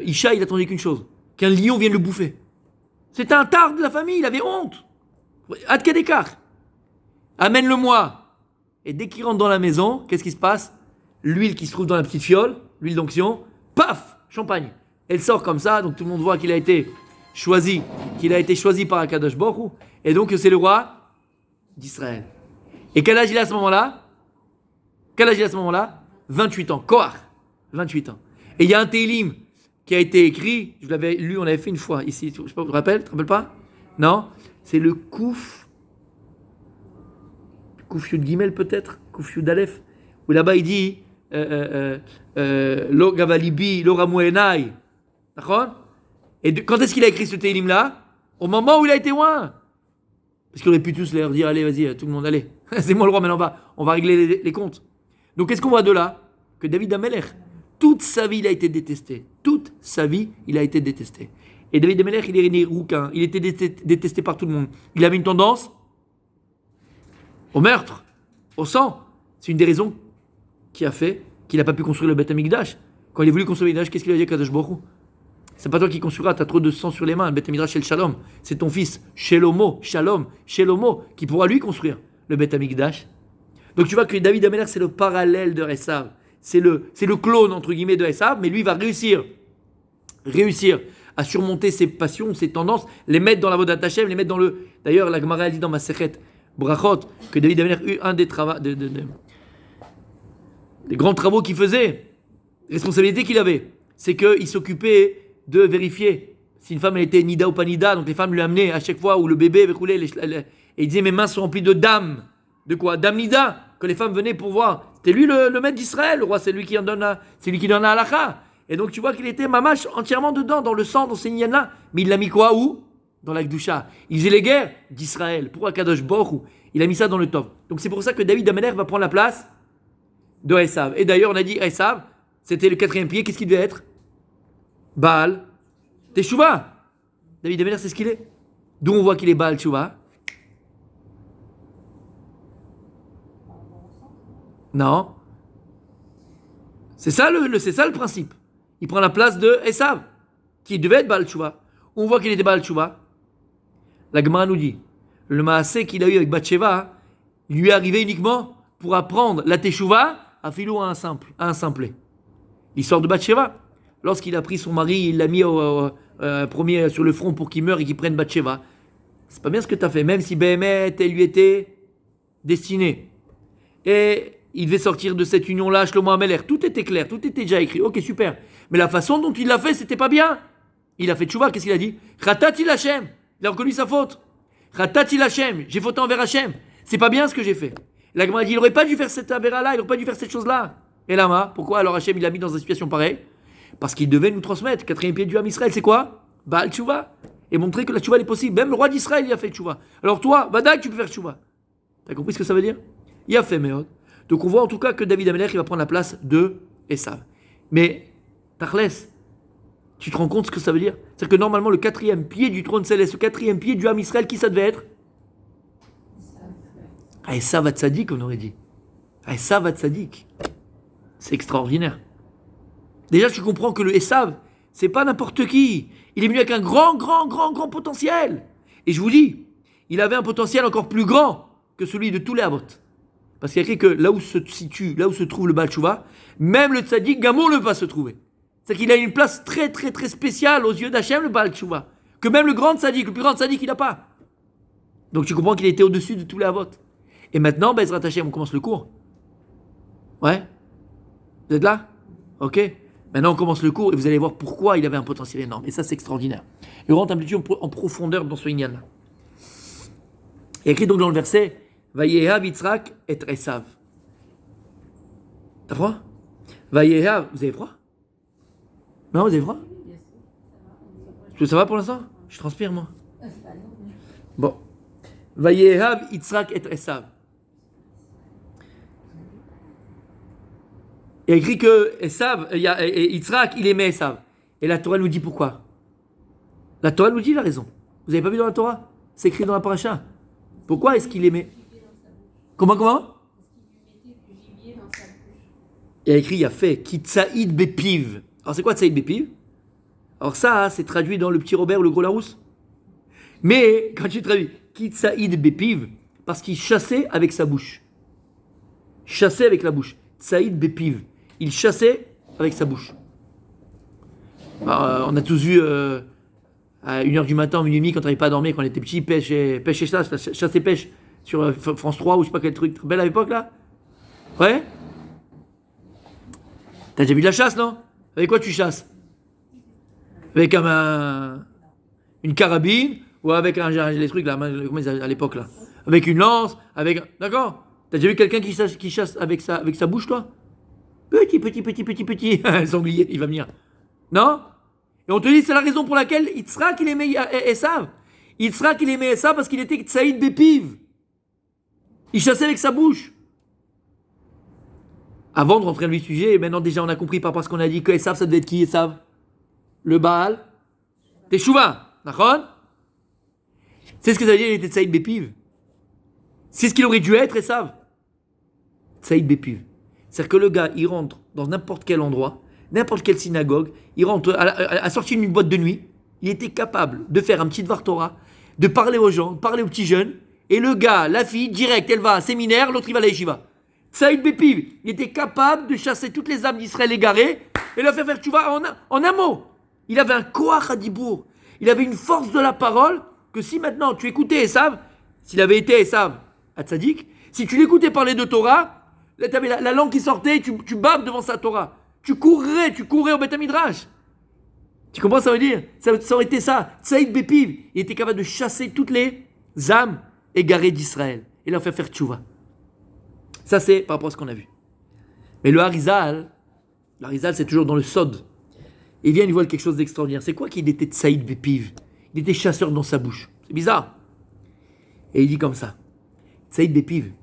Isha, il attendait qu'une chose, qu'un lion vienne le bouffer. C'était un tard de la famille, il avait honte. Ad Kedekar. Amène-le-moi. Et dès qu'il rentre dans la maison, qu'est-ce qui se passe? L'huile qui se trouve dans la petite fiole, l'huile d'onction, paf, champagne. Elle sort comme ça, donc tout le monde voit qu'il a été choisi par Akadosh Baruch Hu. Et donc c'est le roi d'Israël. Et quel âge il a à ce moment-là? 28 ans. Koach. 28 ans. Et il y a un Télim qui a été écrit, je l'avais lu, on l'avait fait une fois ici, je sais pas, vous te rappelles pas? Non? C'est le Kouf Yud Gimel peut-être, Kouf Yud Aleph, où là-bas il dit Lo Gavalibi, Lo Ramu Enai. D'accord? Et quand est-ce qu'il a écrit ce Télim là? Au moment où il a été loin. Parce qu'il aurait pu tous leur dire allez, vas-y, tout le monde, allez. C'est moi le roi, maintenant on va régler les comptes. Donc qu'est-ce qu'on voit de là? Que David Amelech, toute sa vie il a été détesté. Toute sa vie il a été détesté. Et David Amelech, il est né rouquin, il était détesté par tout le monde. Il avait une tendance au meurtre, au sang. C'est une des raisons qui a fait qu'il n'a pas pu construire le Beth Amikdash. Quand il a voulu construire le Mikdash, qu'est-ce qu'il a dit à Kadosh Baruch Hu? C'est pas toi qui construiras, t'as trop de sang sur les mains. Le Beth Amikdash, c'est le Shalom. C'est ton fils, Shelomo, qui pourra lui construire le Beth Amikdash. Donc tu vois que David Amelech, c'est le parallèle de Esav. C'est le clone, entre guillemets, de Esav, mais lui, il va réussir à surmonter ses passions, ses tendances, les mettre dans la Vodat Hashem, les mettre dans le... D'ailleurs, la Gemara, elle dit dans ma Sechet Brachot, que David Amelech eut un des grands travaux qu'il faisait, responsabilité qu'il avait, c'est qu'il s'occupait de vérifier si une femme elle était nida ou pas nida. Donc les femmes lui amenaient à chaque fois où le bébé avait coulé, et il disait mes mains sont remplies de dam. De quoi? Dam nida. Que les femmes venaient pour voir. C'était lui le maître d'Israël, le roi, c'est lui qui donne à halakha. Et donc tu vois qu'il était mamash entièrement dedans, dans le sang, dans ces niennes-là. Mais il l'a mis quoi? Où? Dans la Gdusha. Il faisait les guerres d'Israël. Pourquoi Kadosh Baruch Hu? Il a mis ça dans le top. Donc c'est pour ça que David Amelech va prendre la place de Esav. Et d'ailleurs on a dit Esav, c'était le quatrième pied. Qu'est-ce qu'il devait être? Baal Teshuvah. David Amelech, c'est ce qu'il est. D'où on voit qu'il est Baal Teshuvah. Non. C'est ça le principe. Il prend la place de Esav, qui devait être Baal Teshuvah. On voit qu'il était Baal Teshuvah. La Gemara nous dit, le maasé qu'il a eu avec Bathsheba lui est arrivé uniquement pour apprendre la Teshuvah à Philo à un simplet. L'histoire de Bathsheba. Lorsqu'il a pris son mari, il l'a mis premier sur le front pour qu'il meure et qu'il prenne Bathsheba. C'est pas bien ce que tu as fait, même si Béhémet, elle lui était destinée. Et il devait sortir de cette union-là, Shlomo Amelech. Tout était clair, tout était déjà écrit. Ok, super. Mais la façon dont il l'a fait, c'était pas bien. Il a fait tchouva, qu'est-ce qu'il a dit? Khatati Hashem. Il a reconnu sa faute. Khatati Hashem. J'ai fauté envers Hashem. C'est pas bien ce que j'ai fait. La Gemara dit, il aurait pas dû faire cette avéra-là, il aurait pas dû faire cette chose-là. Et Lama, pourquoi alors Hashem il l'a mis dans une situation pareille? Parce qu'il devait nous transmettre. Quatrième pied du Ham Israël, c'est quoi? Baal tchouva. Et montrer que la tchouva est possible. Même le roi d'Israël, il a fait tchouva. Alors toi, Vadak, tu peux faire tchouva. T'as compris ce que ça veut dire? Il a fait Meod. Donc on voit en tout cas que David Amelech, il va prendre la place de Esav. Mais, Tachles, tu te rends compte ce que ça veut dire? C'est-à-dire que normalement, le quatrième pied du trône céleste, le quatrième pied du Ham Israël, qui ça devait être? Esav Hatzadik, on aurait dit. Esav Hatzadik. C'est extraordinaire. Déjà, tu comprends que le Esav, c'est pas n'importe qui. Il est venu avec un grand potentiel. Et je vous dis, il avait un potentiel encore plus grand que celui de tous les Avot. Parce qu'il y a écrit que là où se trouve le Baal Teshuvah, même le Tzadik Gamon ne peut pas se trouver. C'est qu'il a une place très spéciale aux yeux d'Hachem, le Baal Teshuvah. Que même le grand Tzadik, le plus grand Tzadik, il n'a pas. Donc tu comprends qu'il était au-dessus de tous les Avot. Et maintenant, Bezrat Hashem, on commence le cours. Ouais? Vous êtes là? Ok? Maintenant, on commence le cours et vous allez voir pourquoi il avait un potentiel énorme. Et ça, c'est extraordinaire. Et on rentre un petit peu en profondeur dans ce Inyan-là. Il y a écrit donc dans le verset Vayehav Yitzhak et Esav. T'as froid? Vayehav, vous avez froid? Non, vous avez froid? Ça va pour l'instant? Je transpire, moi. Bon. Vayehav Yitzhak et Esav. Il y a écrit que Yitzhak, il aimait Esav. Et la Torah nous dit pourquoi. La Torah nous dit la raison. Vous n'avez pas vu dans la Torah? C'est écrit dans la paracha. Pourquoi est-ce qu'il aimait? Comment? Parce qu'il lui mettait du gibier dans sa bouche. Il y a écrit, il y a fait Kitsaïd Bepiv. Alors c'est quoi Tsaïd Bepiv? Alors ça, c'est traduit dans le petit Robert ou le gros Larousse. Mais quand tu traduis Kitsaïd Bepiv, parce qu'il chassait avec sa bouche. Chassait avec la bouche. Tsaïd Bepiv. Il chassait avec sa bouche. Alors, on a tous vu à 1h du matin, minuit, quand on n'arrivait pas à dormir, quand on était petit, pêche et chasse et pêche sur France 3 ou je sais pas quel truc. Belle à l'époque là? Ouais? T'as déjà vu de la chasse, non? Avec quoi tu chasses? Avec une carabine ou avec les trucs là, comment ils à l'époque là? Avec une lance, avec. D'accord? T'as déjà vu quelqu'un qui chasse avec sa bouche, toi? Petit. Le sanglier, il va venir. Non? Et on te dit, c'est la raison pour laquelle Yitzhak, il aimait Esav. Yitzhak, il aimait Esav parce qu'il était Tsaïd Bepiv. Il chassait avec sa bouche. Avant de rentrer dans le sujet, maintenant déjà on a compris par rapport à ce qu'on a dit que Esav, ça devait être qui, Esav? Le Baal Teshuvah. D'accord? C'est ce que ça veut dire, il était Tsaïd Bepiv. C'est ce qu'il aurait dû être, Esav. Tsaïd Bepiv. C'est-à-dire que le gars, il rentre dans n'importe quel endroit, n'importe quelle synagogue, il rentre à la sortie d'une boîte de nuit, il était capable de faire un petit Dvar Torah, de parler aux gens, de parler aux petits jeunes, et le gars, la fille, direct, elle va à un séminaire, l'autre il va à la yeshiva. Tsaïd Bepiv, il était capable de chasser toutes les âmes d'Israël égarées et leur faire tchouva en un mot. Il avait un koach à Dibour, il avait une force de la parole que si maintenant tu écoutais Esav, s'il avait été Esav à Tzadik, si tu l'écoutais parler de Torah, là, tu avais la langue qui sortait, tu baves devant sa Torah. Tu courais au Beth Midrash. Tu comprends ce que ça veut dire? Ça aurait été ça. Tsaïd Bepiv, il était capable de chasser toutes les âmes égarées d'Israël et leur faire tchouva. Ça, c'est par rapport à ce qu'on a vu. Mais le Harizal c'est toujours dans le Sod. Il vient, il voit quelque chose d'extraordinaire. C'est quoi qu'il était Tsaïd Bepiv? Il était chasseur dans sa bouche. C'est bizarre. Et il dit comme ça. Tsaïd Bepiv.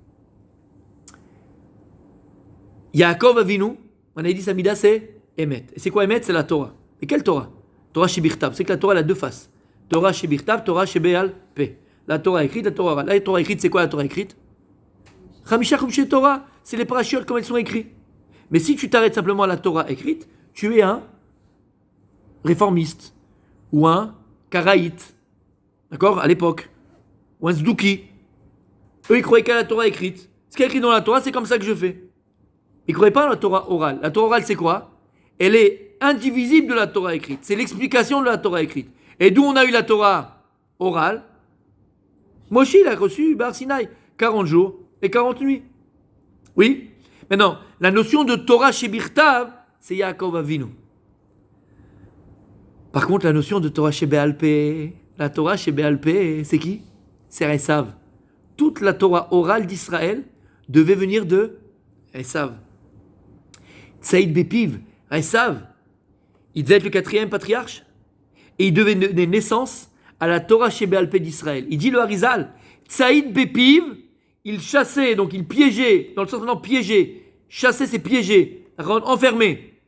Yaakov Avinu, on a dit sa mida c'est Emet. Et c'est quoi Emet? C'est la Torah. Et quelle Torah? Torah Shebirtav. C'est que la Torah elle a deux faces. Torah Shebirtav, Torah Shebeal Pe. La Torah écrite, la Torah orale. La Torah écrite, c'est quoi la Torah écrite? Chamisha Chumshe Torah. C'est les parachutes comme elles sont écrites. Mais si tu t'arrêtes simplement à la Torah écrite, tu es un réformiste ou un karaïte. D'accord? À l'époque. Ou un zdouki. Eux, ils croyaient qu'à la Torah écrite. Ce qui est écrit dans la Torah, c'est comme ça que je fais. Ils ne croyaient pas à la Torah orale. La Torah orale, c'est quoi? Elle est indivisible de la Torah écrite. C'est l'explication de la Torah écrite. Et d'où on a eu la Torah orale? Moshe, il a reçu Bar Sinaï, 40 jours et 40 nuits. Oui? Maintenant, la notion de Torah Shebirtav, c'est Yaakov Avinu. Par contre, la notion de Torah Shebeal Pe, la Torah Shebeal Pe, c'est qui? C'est Esav. Toute la Torah orale d'Israël devait venir de Esav. Tsaïd Bepiv, Esav, il devait être le 4e patriarche et il devait donner naissance à la Torah Shebeal Pe d'Israël. Il dit le Harizal, Tsaïd Bepiv, il chassait, donc il piégeait, dans le sens de piéger, chassait, c'est piéger, enfermé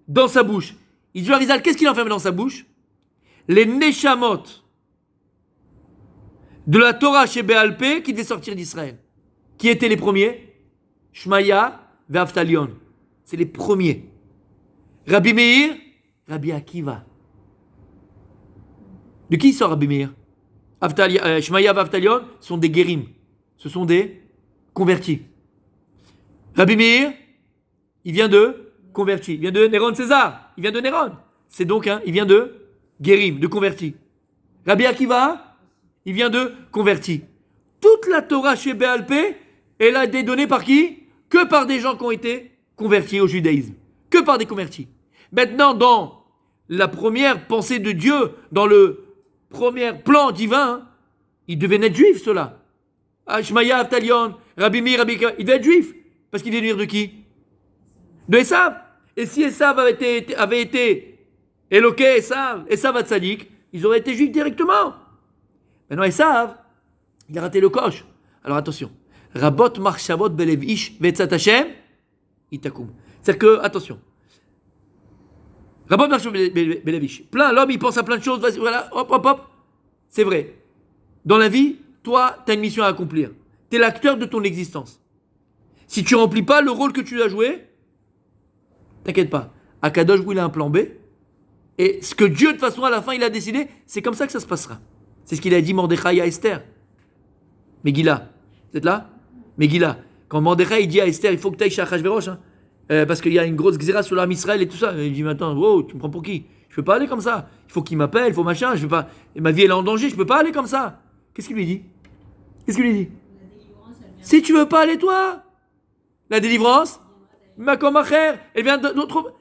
dans sa bouche. Il dit le Harizal, qu'est-ce qu'il enfermait dans sa bouche? Les Neshamot de la Torah Shebeal Pe qui devait sortir d'Israël. Qui étaient les premiers? Shmaya et Avtalion. C'est les premiers. Rabbi Meir, Rabbi Akiva. De qui sort Rabbi Meir? Shmaya et Avtalion sont des guérim. Ce sont des convertis. Rabbi Meir, il vient de convertis. Il vient de Néron César. Il vient de Néron. C'est donc, il vient de guérim, de convertis. Rabbi Akiva, il vient de convertis. Toute la Torah chez Béal Pé, elle a été donnée par qui? Que par des gens qui ont été convertis au judaïsme. Que par des convertis. Maintenant, dans la première pensée de Dieu, dans le premier plan divin, ils devaient être juifs, ceux-là. Shmaya, Avtalion, Rabbi Meir, Rabbi Akiva, ils devaient être juifs. Parce qu'ils devaient venir de qui? De Esav. Et si Esav avait été Esav à Tzadik, ils auraient été juifs directement. Maintenant, Esav, Il a raté le coche. Alors attention. Rabot marchavot belev ish vetzat Hashem itakum. C'est-à-dire que, attention. Rabot marchavot belev ish. Plein, l'homme, il pense à plein de choses. Vas-y, voilà, hop, hop, hop. C'est vrai. Dans la vie, toi, tu as une mission à accomplir. Tu es l'acteur de ton existence. Si tu remplis pas le rôle que tu dois jouer, t'inquiète pas. Akadosh, il a un plan B. Et ce que Dieu, de toute façon, à la fin, il a décidé, c'est comme ça que ça se passera. C'est ce qu'il a dit Mordechai à Esther. Megillah, vous êtes là? Megillah. Quand Mordechai il dit à Esther, il faut que tu ailles chez Achashverosh, hein, parce qu'il y a une grosse xéra sur l'armée Israël et tout ça. Il dit, maintenant, wow, tu me prends pour qui? Je peux pas aller comme ça. Il faut qu'il m'appelle, il faut machin. Je peux pas. Ma vie, elle est en danger, je peux pas aller comme ça. Qu'est-ce qu'il lui dit? Qu'est-ce qu'il lui dit? La délivrance, elle vient Si tu veux pas aller, toi, la délivrance, Makomacher, elle vient d'autre.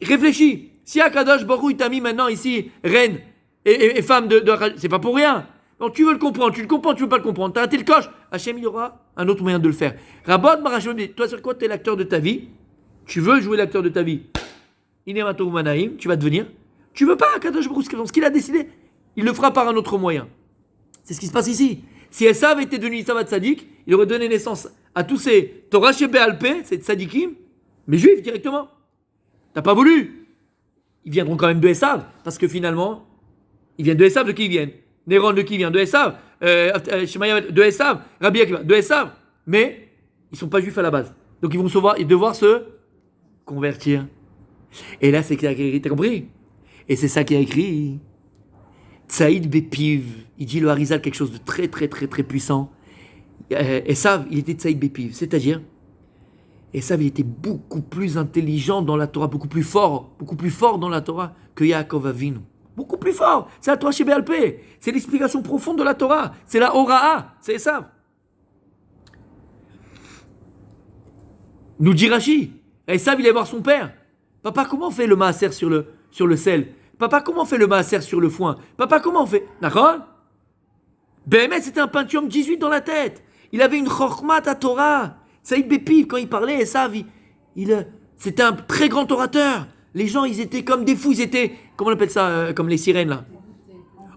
Réfléchis. Si Akadosh Baruch Hu t'a mis maintenant ici, reine et femme de c'est pas pour rien. Donc tu veux le comprendre, tu le comprends, tu veux pas le comprendre. T'as raté le coche. Hachem, il y aura un autre moyen de le faire. Rabot Marashon, toi sur quoi tu es l'acteur de ta vie? Tu veux jouer l'acteur de ta vie? Inématou Manaïm, tu vas devenir. Tu veux pas Akadosh Baruch Hu, ce qu'il a décidé, il le fera par un autre moyen. C'est ce qui se passe ici. Si Esav était devenu Esav Tzadik, il aurait donné naissance à tous ces Torah Shebéalpé, ces Tzadikim, mais juifs directement. T'as pas voulu. Ils viendront quand même de Esav, parce que finalement, ils viennent de Esav, de qui ils viennent? Néron de qui vient? De Esav. Shemaya de Esav. Rabbi Akiva de Esav. Mais ils sont pas juifs à la base. Donc ils vont devoir se convertir. Et là, c'est écrit, t'as compris? Et c'est ça qui a écrit. Tsaïd Bepiv, il dit le Harizal quelque chose de très très très très puissant. Esav, il était Tsaïd Bepiv, c'est-à-dire, Esav, il était beaucoup plus intelligent dans la Torah, beaucoup plus fort dans la Torah que Yaakov Avinu. Beaucoup plus fort. C'est la Torah chez Béalpé. C'est l'explication profonde de la Torah. C'est la Hora'a. C'est Esav. Nous dit Rashi. Esav, il allait voir son père. Papa, comment on fait le maaser sur le sel? Papa, comment on fait le maaser sur le foin? Papa, comment on fait? D'accord? Béhémet, c'était un Pentium 18 dans la tête. Il avait une chormat à Torah. Saïd Bepiv, quand il parlait, Esav, c'était un très grand orateur. Les gens, ils étaient comme des fous. Ils étaient, comment on appelle ça, comme les sirènes, là?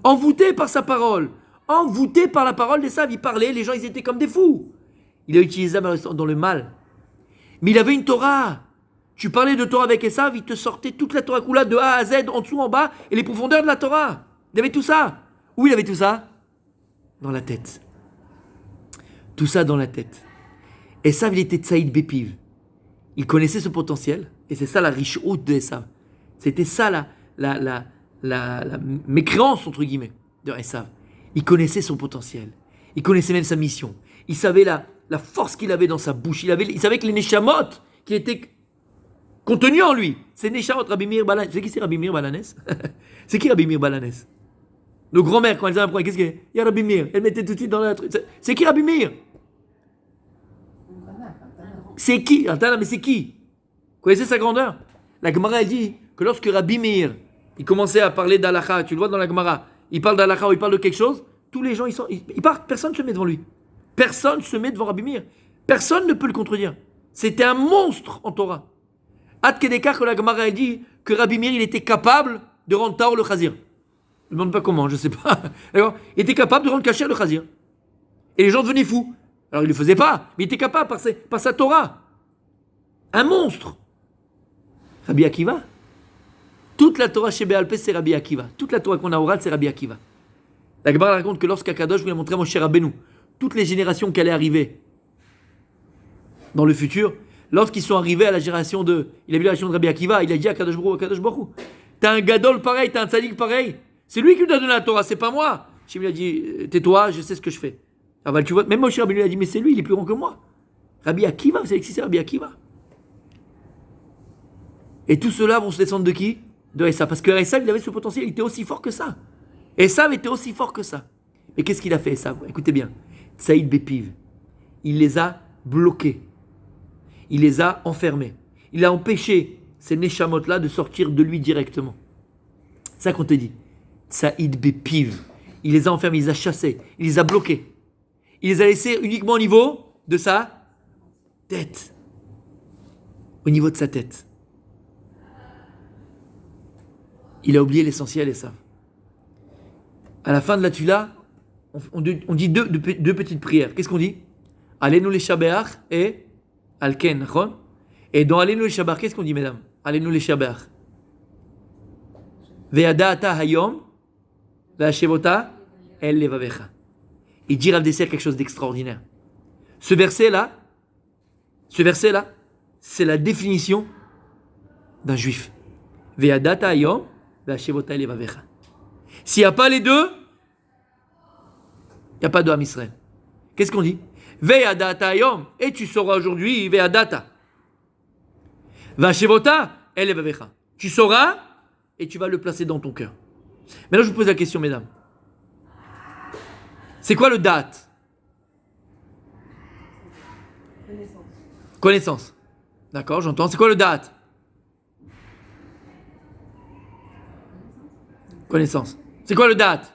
Envoûtés par sa parole. Envoûtés par la parole d'Esav. Il parlait, les gens, ils étaient comme des fous. Il a utilisé ça dans le mal. Mais il avait une Torah. Tu parlais de Torah avec Esav, il te sortait toute la Torah Kula de A à Z, en dessous, en bas, et les profondeurs de la Torah. Il avait tout ça. Où il avait tout ça? Dans la tête. Tout ça dans la tête. Esav, il était Tsaïd Bepiv. Il connaissait ce potentiel, et c'est ça la riche haute de Esav. C'était ça la mécréance, entre guillemets, de Esav. Il connaissait son potentiel. Il connaissait même sa mission. Il savait la force qu'il avait dans sa bouche. Il savait que les Neshamot qui étaient contenus en lui, c'est Neshamot, Rabbi Meir Balanès. Tu sais qui c'est Rabbi Meir Balanès? C'est qui Rabbi Meir Balanès? Nos grands-mères, quand elles avaient un problème, qu'est-ce qu'il y a? Il y a Rabbi Meir. Elles mettaient tout de suite dans la... C'est qui Rabbi Meir? C'est qui? Attends, mais c'est qui? Vous connaissez sa grandeur? La Gemara, elle dit que lorsque Rabbi Meir, il commençait à parler d'Halakha, tu le vois dans la Gemara, il parle d'Halakha ou il parle de quelque chose, tous les gens, ils partent, personne ne se met devant lui. Personne ne se met devant Rabbi Meir. Personne ne peut le contredire. C'était un monstre en Torah. Ad Kedekar, que la Gemara, elle dit que Rabbi Meir, il était capable de rendre Taor le Chazir. Je ne demande pas comment, je ne sais pas. D'accord? Il était capable de rendre Kacher le Chazir. Et les gens devenaient fous. Alors il ne le faisait pas, mais il était capable par sa Torah. Un monstre. Rabbi Akiva. Toute la Torah chez Béalpé, c'est Rabbi Akiva. Toute la Torah qu'on a orale, c'est Rabbi Akiva. La Gemara raconte que lorsqu'Akadosh voulait montrer à Moshe Rabbeinu toutes les générations qui allaient arriver dans le futur, lorsqu'ils sont arrivés à la génération de... Il a vu la génération de Rabbi Akiva, il a dit à Akadosh Baruch, t'as un gadol pareil, t'as un tzadik pareil. C'est lui qui lui a donné la Torah, c'est pas moi. Shem lui a dit, tais-toi, je sais ce que je fais. Ah bah, tu vois, même Moshe Rabbeinu lui a dit, mais c'est lui, il est plus grand que moi. Rabbi Akiva, vous savez qui c'est Rabbi Akiva? Et tout cela vont se descendre de qui? De Esav. Parce que Esav, il avait ce potentiel, il était aussi fort que ça. Esav était aussi fort que ça. Et qu'est-ce qu'il a fait, Esav? Écoutez bien. Tsaïd Bepiv, il les a bloqués. Il les a enfermés. Il a empêché ces Neshamot-là de sortir de lui directement. C'est ça qu'on te dit. Tsaïd Bepiv. Il les a enfermés, il les a chassés, il les a bloqués. Il les a laissés uniquement au niveau de sa tête. Au niveau de sa tête. Il a oublié l'essentiel, Esav. À la fin de la Tula, on dit deux petites prières. Qu'est-ce qu'on dit? Alenu les shabeach et alken, nachon? Et dans Alenu les shabeach, qu'est-ce qu'on dit, mesdames? Alenu les shabeach. Ve'adata hayom, ve'ashevota el levavecha. Il dit Rav Dessler quelque chose d'extraordinaire. Ce verset-là, c'est la définition d'un juif. Ve'adata hayom, ve'ashevota el levavecha. S'il n'y a pas les deux, il n'y a pas de Ham Israël. Qu'est-ce qu'on dit? Ve'adata hayom, et tu sauras aujourd'hui, ve'adata. Ve'ashevota el levavecha. Tu sauras, et tu vas le placer dans ton cœur. Maintenant, je vous pose la question, mesdames. C'est quoi le date? Connaissance. D'accord, j'entends. C'est quoi le date? Connaissance. C'est quoi le date?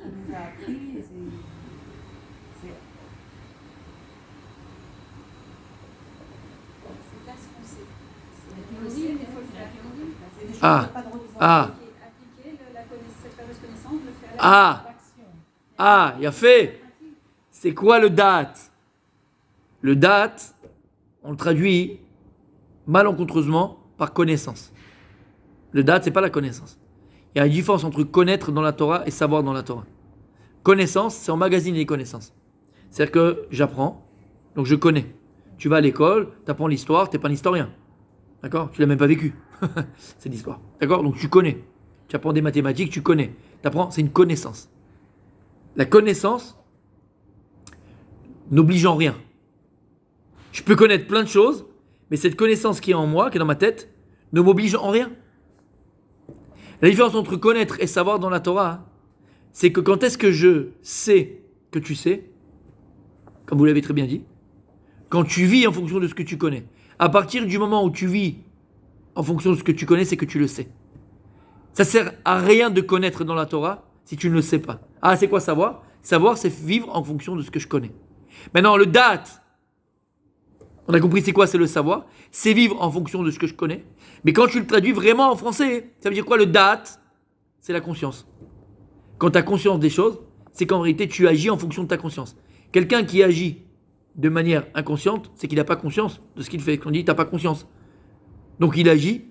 On nous a appris et c'est faire ce qu'on sait. C'est il faut le faire. des choses Ah. qu'on n'a pas de droit. Ah, Appliquer cette fameuse connaissance, le faire Ah. dans l'action. ah, il a fait. C'est quoi le date? Le date, on le traduit malencontreusement par connaissance. Le date, c'est pas la connaissance. Il y a une différence entre connaître dans la Torah et savoir dans la Torah. Connaissance, c'est emmagasiner les connaissances. C'est-à-dire que j'apprends, donc je connais. Tu vas à l'école, tu apprends l'histoire, tu n'es pas un historien. D'accord? Tu l'as même pas vécu. C'est l'histoire. D'accord? Donc tu connais. Tu apprends des mathématiques, tu connais. Tu apprends, c'est une connaissance. La connaissance n'oblige en rien. Je peux connaître plein de choses, mais cette connaissance qui est en moi, qui est dans ma tête, ne m'oblige en rien. La différence entre connaître et savoir dans la Torah, c'est que quand est-ce que je sais que tu sais, comme vous l'avez très bien dit, quand tu vis en fonction de ce que tu connais. À partir du moment où tu vis en fonction de ce que tu connais, c'est que tu le sais. Ça sert à rien de connaître dans la Torah si tu ne le sais pas. Ah, c'est quoi savoir? Savoir, c'est vivre en fonction de ce que je connais. Maintenant, le date, on a compris c'est quoi? C'est le savoir. C'est vivre en fonction de ce que je connais. Mais quand tu le traduis vraiment en français, ça veut dire quoi? Le date, c'est la conscience. Quand tu as conscience des choses, c'est qu'en réalité, tu agis en fonction de ta conscience. Quelqu'un qui agit de manière inconsciente, c'est qu'il n'a pas conscience de ce qu'il fait. Quand on dit, tu n'as pas conscience. Donc il agit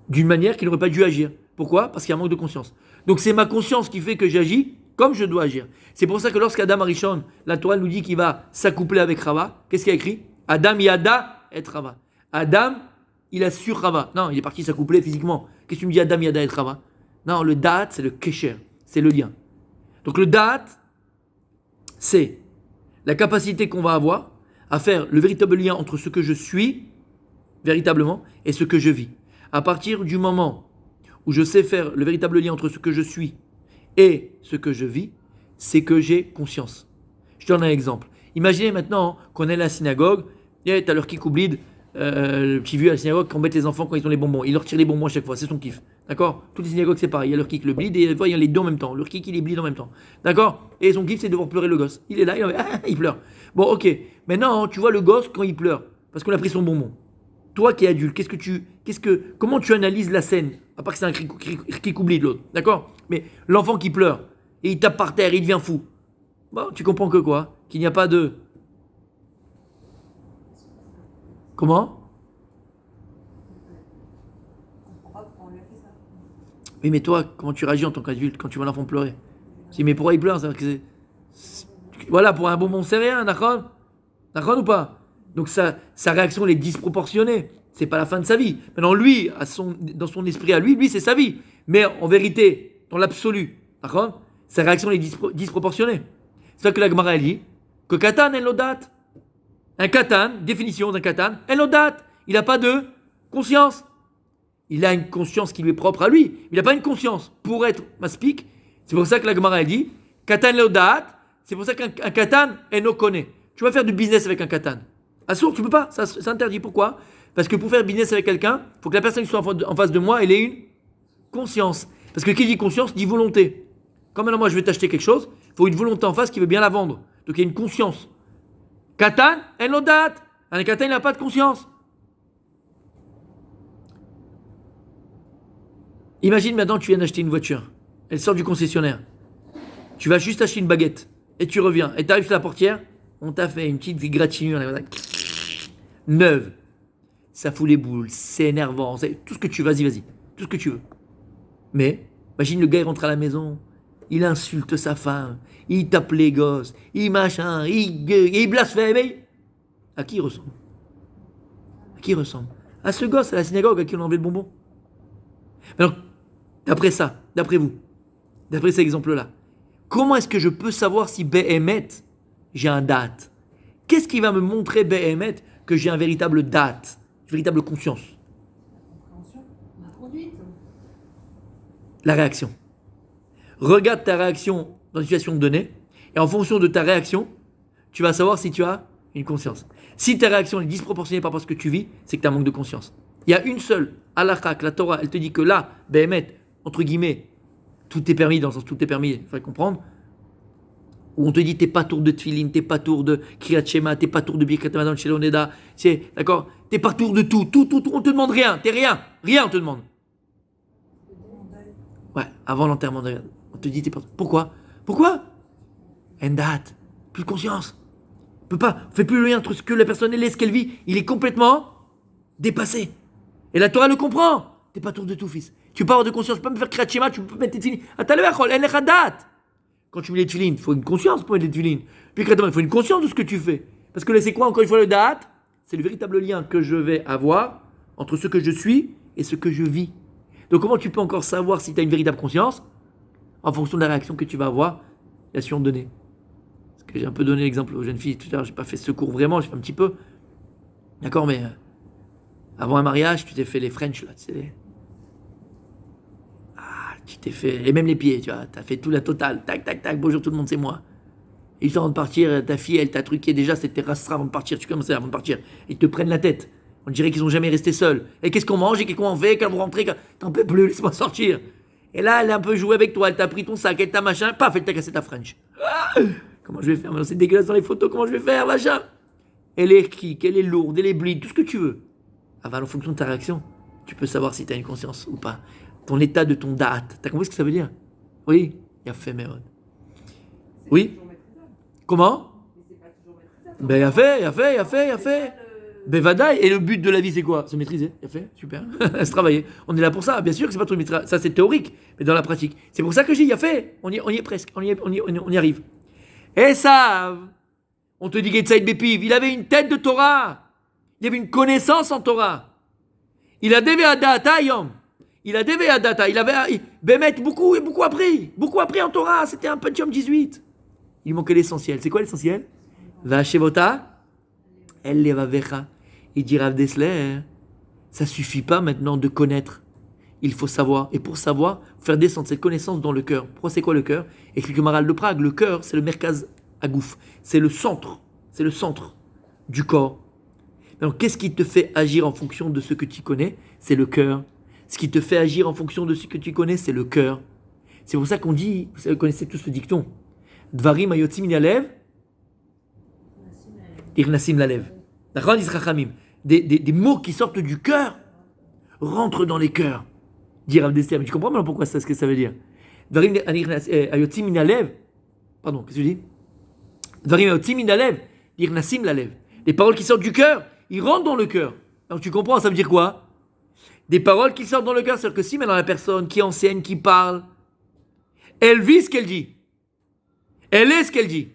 d'une manière qu'il n'aurait pas dû agir. Pourquoi? Parce qu'il y a un manque de conscience. Donc c'est ma conscience qui fait que j'agis comme je dois agir. C'est pour ça que lorsqu'Adam Arishon, la Torah nous dit qu'il va s'accoupler avec Rava, qu'est-ce qu'il y a écrit? Adam yada et Rava. Adam, il a su Rava. Non, il est parti s'accoupler physiquement. Qu'est-ce que tu me dis Adam yada et Rava? Non, le da'at, c'est le kesher, c'est le lien. Donc le da'at, c'est la capacité qu'on va avoir à faire le véritable lien entre ce que je suis, véritablement, et ce que je vis. À partir du moment où je sais faire le véritable lien entre ce que je suis et ce que je vis, c'est que j'ai conscience. Je te donne un exemple. Imaginez maintenant qu'on est à la synagogue, et tu as leur kikoublid, le petit vieux à la synagogue qui embête les enfants quand ils ont les bonbons. Il leur tire les bonbons à chaque fois, c'est son kiff. D'accord? Toutes les synagogues c'est pareil, il y a leur kick, le blid, et des fois il y a les deux en même temps. Leur kick, il les blid en même temps. D'accord? Et son kiff c'est de voir pleurer le gosse. Il est là, il pleure. Bon, ok. Maintenant, tu vois le gosse quand il pleure, parce qu'on a pris son bonbon. Toi qui es adulte, comment tu analyses la scène? À part que c'est un qui oublie de l'autre, d'accord? Mais l'enfant qui pleure, et il tape par terre, il devient fou. Bon, tu comprends que quoi? Qu'il n'y a pas de... Comment? On comprend pas pourquoi on lui a fait ça. Oui, mais toi, comment tu réagis en tant qu'adulte quand tu vois l'enfant pleurer? Je dis, mais pourquoi il pleure? Voilà, pour un bonbon, c'est rien, d'accord? D'accord ou pas? Donc sa réaction, elle est disproportionnée. C'est pas la fin de sa vie. Maintenant, lui, dans son esprit à lui, c'est sa vie. Mais en vérité, dans l'absolu, d'accord? Sa réaction elle est disproportionnée. C'est ça que la Gemara elle dit que Katan en l'odat. Un Katan, définition d'un Katan, en l'odat. Il n'a pas de conscience. Il a une conscience qui lui est propre à lui. Il n'a pas une conscience pour être maspik. C'est pour ça que la Gemara elle dit Katan l'odat. C'est pour ça qu'un Katan en no connaît. Tu vas faire du business avec un Katan. Assourd, tu peux pas, c'est interdit. Pourquoi? Parce que pour faire business avec quelqu'un, il faut que la personne qui soit en face de moi, elle ait une conscience. Parce que qui dit conscience dit volonté. Quand maintenant moi je vais t'acheter quelque chose, il faut une volonté en face qui veut bien la vendre. Donc il y a une conscience. Katan, en odat. Un Katan, il n'a pas de conscience. Imagine maintenant tu viens d'acheter une voiture. Elle sort du concessionnaire. Tu vas juste acheter une baguette et tu reviens et tu arrives sur la portière, on t'a fait une petite gratinure neuve. Ça fout les boules, c'est énervant, c'est tout ce que tu veux, vas-y, tout ce que tu veux. Mais, imagine le gars, il rentre à la maison, il insulte sa femme, il tape les gosses, il machin, il blasphème. À qui il ressemble? À qui il ressemble? À ce gosse à la synagogue à qui on a enlevé le bonbon. Alors, d'après ça, d'après vous, d'après cet exemple-là, comment est-ce que je peux savoir si Behemet, j'ai un date? Qu'est-ce qui va me montrer Behemet que j'ai un véritable date, une véritable conscience? Compréhension, la conduite. La réaction. Regarde ta réaction dans une situation donnée, et en fonction de ta réaction, tu vas savoir si tu as une conscience. Si ta réaction est disproportionnée par rapport à ce que tu vis, c'est que tu as un manque de conscience. Il y a une seule halakha, la Torah, elle te dit que là, Behemet, entre guillemets, tout est permis, dans le sens tout est permis, il faudrait comprendre, où on te dit t'es pas tour de Tfilin, t'es pas tour de Kriyat Shema, t'es pas tour de Birkat Hamazon chez l'Oneda, c'est, d'accord, t'es pas tour de tout, on te demande rien, t'es rien on te demande. Ouais, avant l'enterrement de on te dit t'es pas. Pourquoi? Endat, plus de conscience. On peut pas, on fait plus le lien entre ce que la personne est, ce qu'elle vit, il est complètement dépassé. Et la Torah le comprend. T'es pas tour de tout, fils. Tu peux pas avoir de conscience, tu peux pas me faire Kriyat Shema, tu peux mettre tes tefilin. Quand tu mets les tefilin, il faut une conscience pour mettre les tefilin. Puis il faut une conscience de ce que tu fais. Parce que là, c'est quoi encore une fois le date? C'est le véritable lien que je vais avoir entre ce que je suis et ce que je vis. Donc comment tu peux encore savoir si tu as une véritable conscience? En fonction de la réaction que tu vas avoir, la suivante donnée. Parce que j'ai un peu donné l'exemple aux jeunes filles tout à l'heure, j'ai pas fait ce cours vraiment, j'ai fait un petit peu. D'accord, mais avant un mariage, tu t'es fait les French là, tu sais. Tu t'es fait, et même les pieds, tu vois, t'as fait tout la totale, tac, bonjour tout le monde, c'est moi. Et juste avant de partir, ta fille, elle t'a truqué déjà, c'était rastra avant de partir, tu commences avant de partir. Ils te prennent la tête. On dirait qu'ils ont jamais resté seuls. Et qu'est-ce qu'on mange, et qu'est-ce qu'on fait, quand on rentre, t'en peux plus, laisse-moi sortir. Et là, elle a un peu joué avec toi, elle t'a pris ton sac, elle t'a machin, paf, elle t'a cassé ta French. Ah, comment je vais faire? Maintenant, c'est dégueulasse dans les photos, comment je vais faire, machin? Elle est kick, elle est lourde, elle est bleed, tout ce que tu veux. Ah bah, en fonction de ta réaction, tu peux savoir si t'as une conscience ou pas. Ton état de ton date. T'as compris ce que ça veut dire? Oui, il a fait Mérod. Oui? Comment? Ben, il a fait. Ben, Vadaï. Et le but de la vie, c'est quoi? Se maîtriser. Il a fait, super. Se travailler. On est là pour ça. Bien sûr que c'est pas tout le maîtrise. Ça, c'est théorique. Mais dans la pratique. C'est pour ça que j'ai dit, il a fait. On y est presque. On y arrive. Et ça, on te dit Getsaïd Bepiv. Il avait une tête de Torah. Il avait une connaissance en Torah. Il a dévé à Data Yom. Il a dévé à Data, il avait Bémet beaucoup appris en Torah, c'était un Pentium 18. Il manquait l'essentiel. C'est quoi l'essentiel? Vachevota, elle levavecha. Il dit Rav Dessler, ça suffit pas maintenant de connaître. Il faut savoir. Et pour savoir, faire descendre cette connaissance dans le cœur. Pourquoi c'est quoi le cœur? Explique le Maral de Prague. Le cœur, c'est le merkaz agouf. C'est le centre du corps. Donc, qu'est-ce qui te fait agir en fonction de ce que tu connais? C'est le cœur. Ce qui te fait agir en fonction de ce que tu connais, c'est le cœur. C'est pour ça qu'on dit, vous connaissez tous ce dicton, Dvarim ayotzim min halev, irnasim lalev. Des mots qui sortent du cœur rentrent dans les cœurs. Dire Rav Dessler, mais tu comprends maintenant pourquoi c'est ce que ça veut dire? Dvarim ayotzim min halev, pardon, qu'est-ce que je dis? Dvarim ayotzim min halev, irnasim lalev. Les paroles qui sortent du cœur, ils rentrent dans le cœur. Alors tu comprends, ça veut dire quoi? Des paroles qui sortent dans le cœur, c'est-à-dire que si maintenant la personne qui enseigne, qui parle, elle vit ce qu'elle dit. Elle est ce qu'elle dit.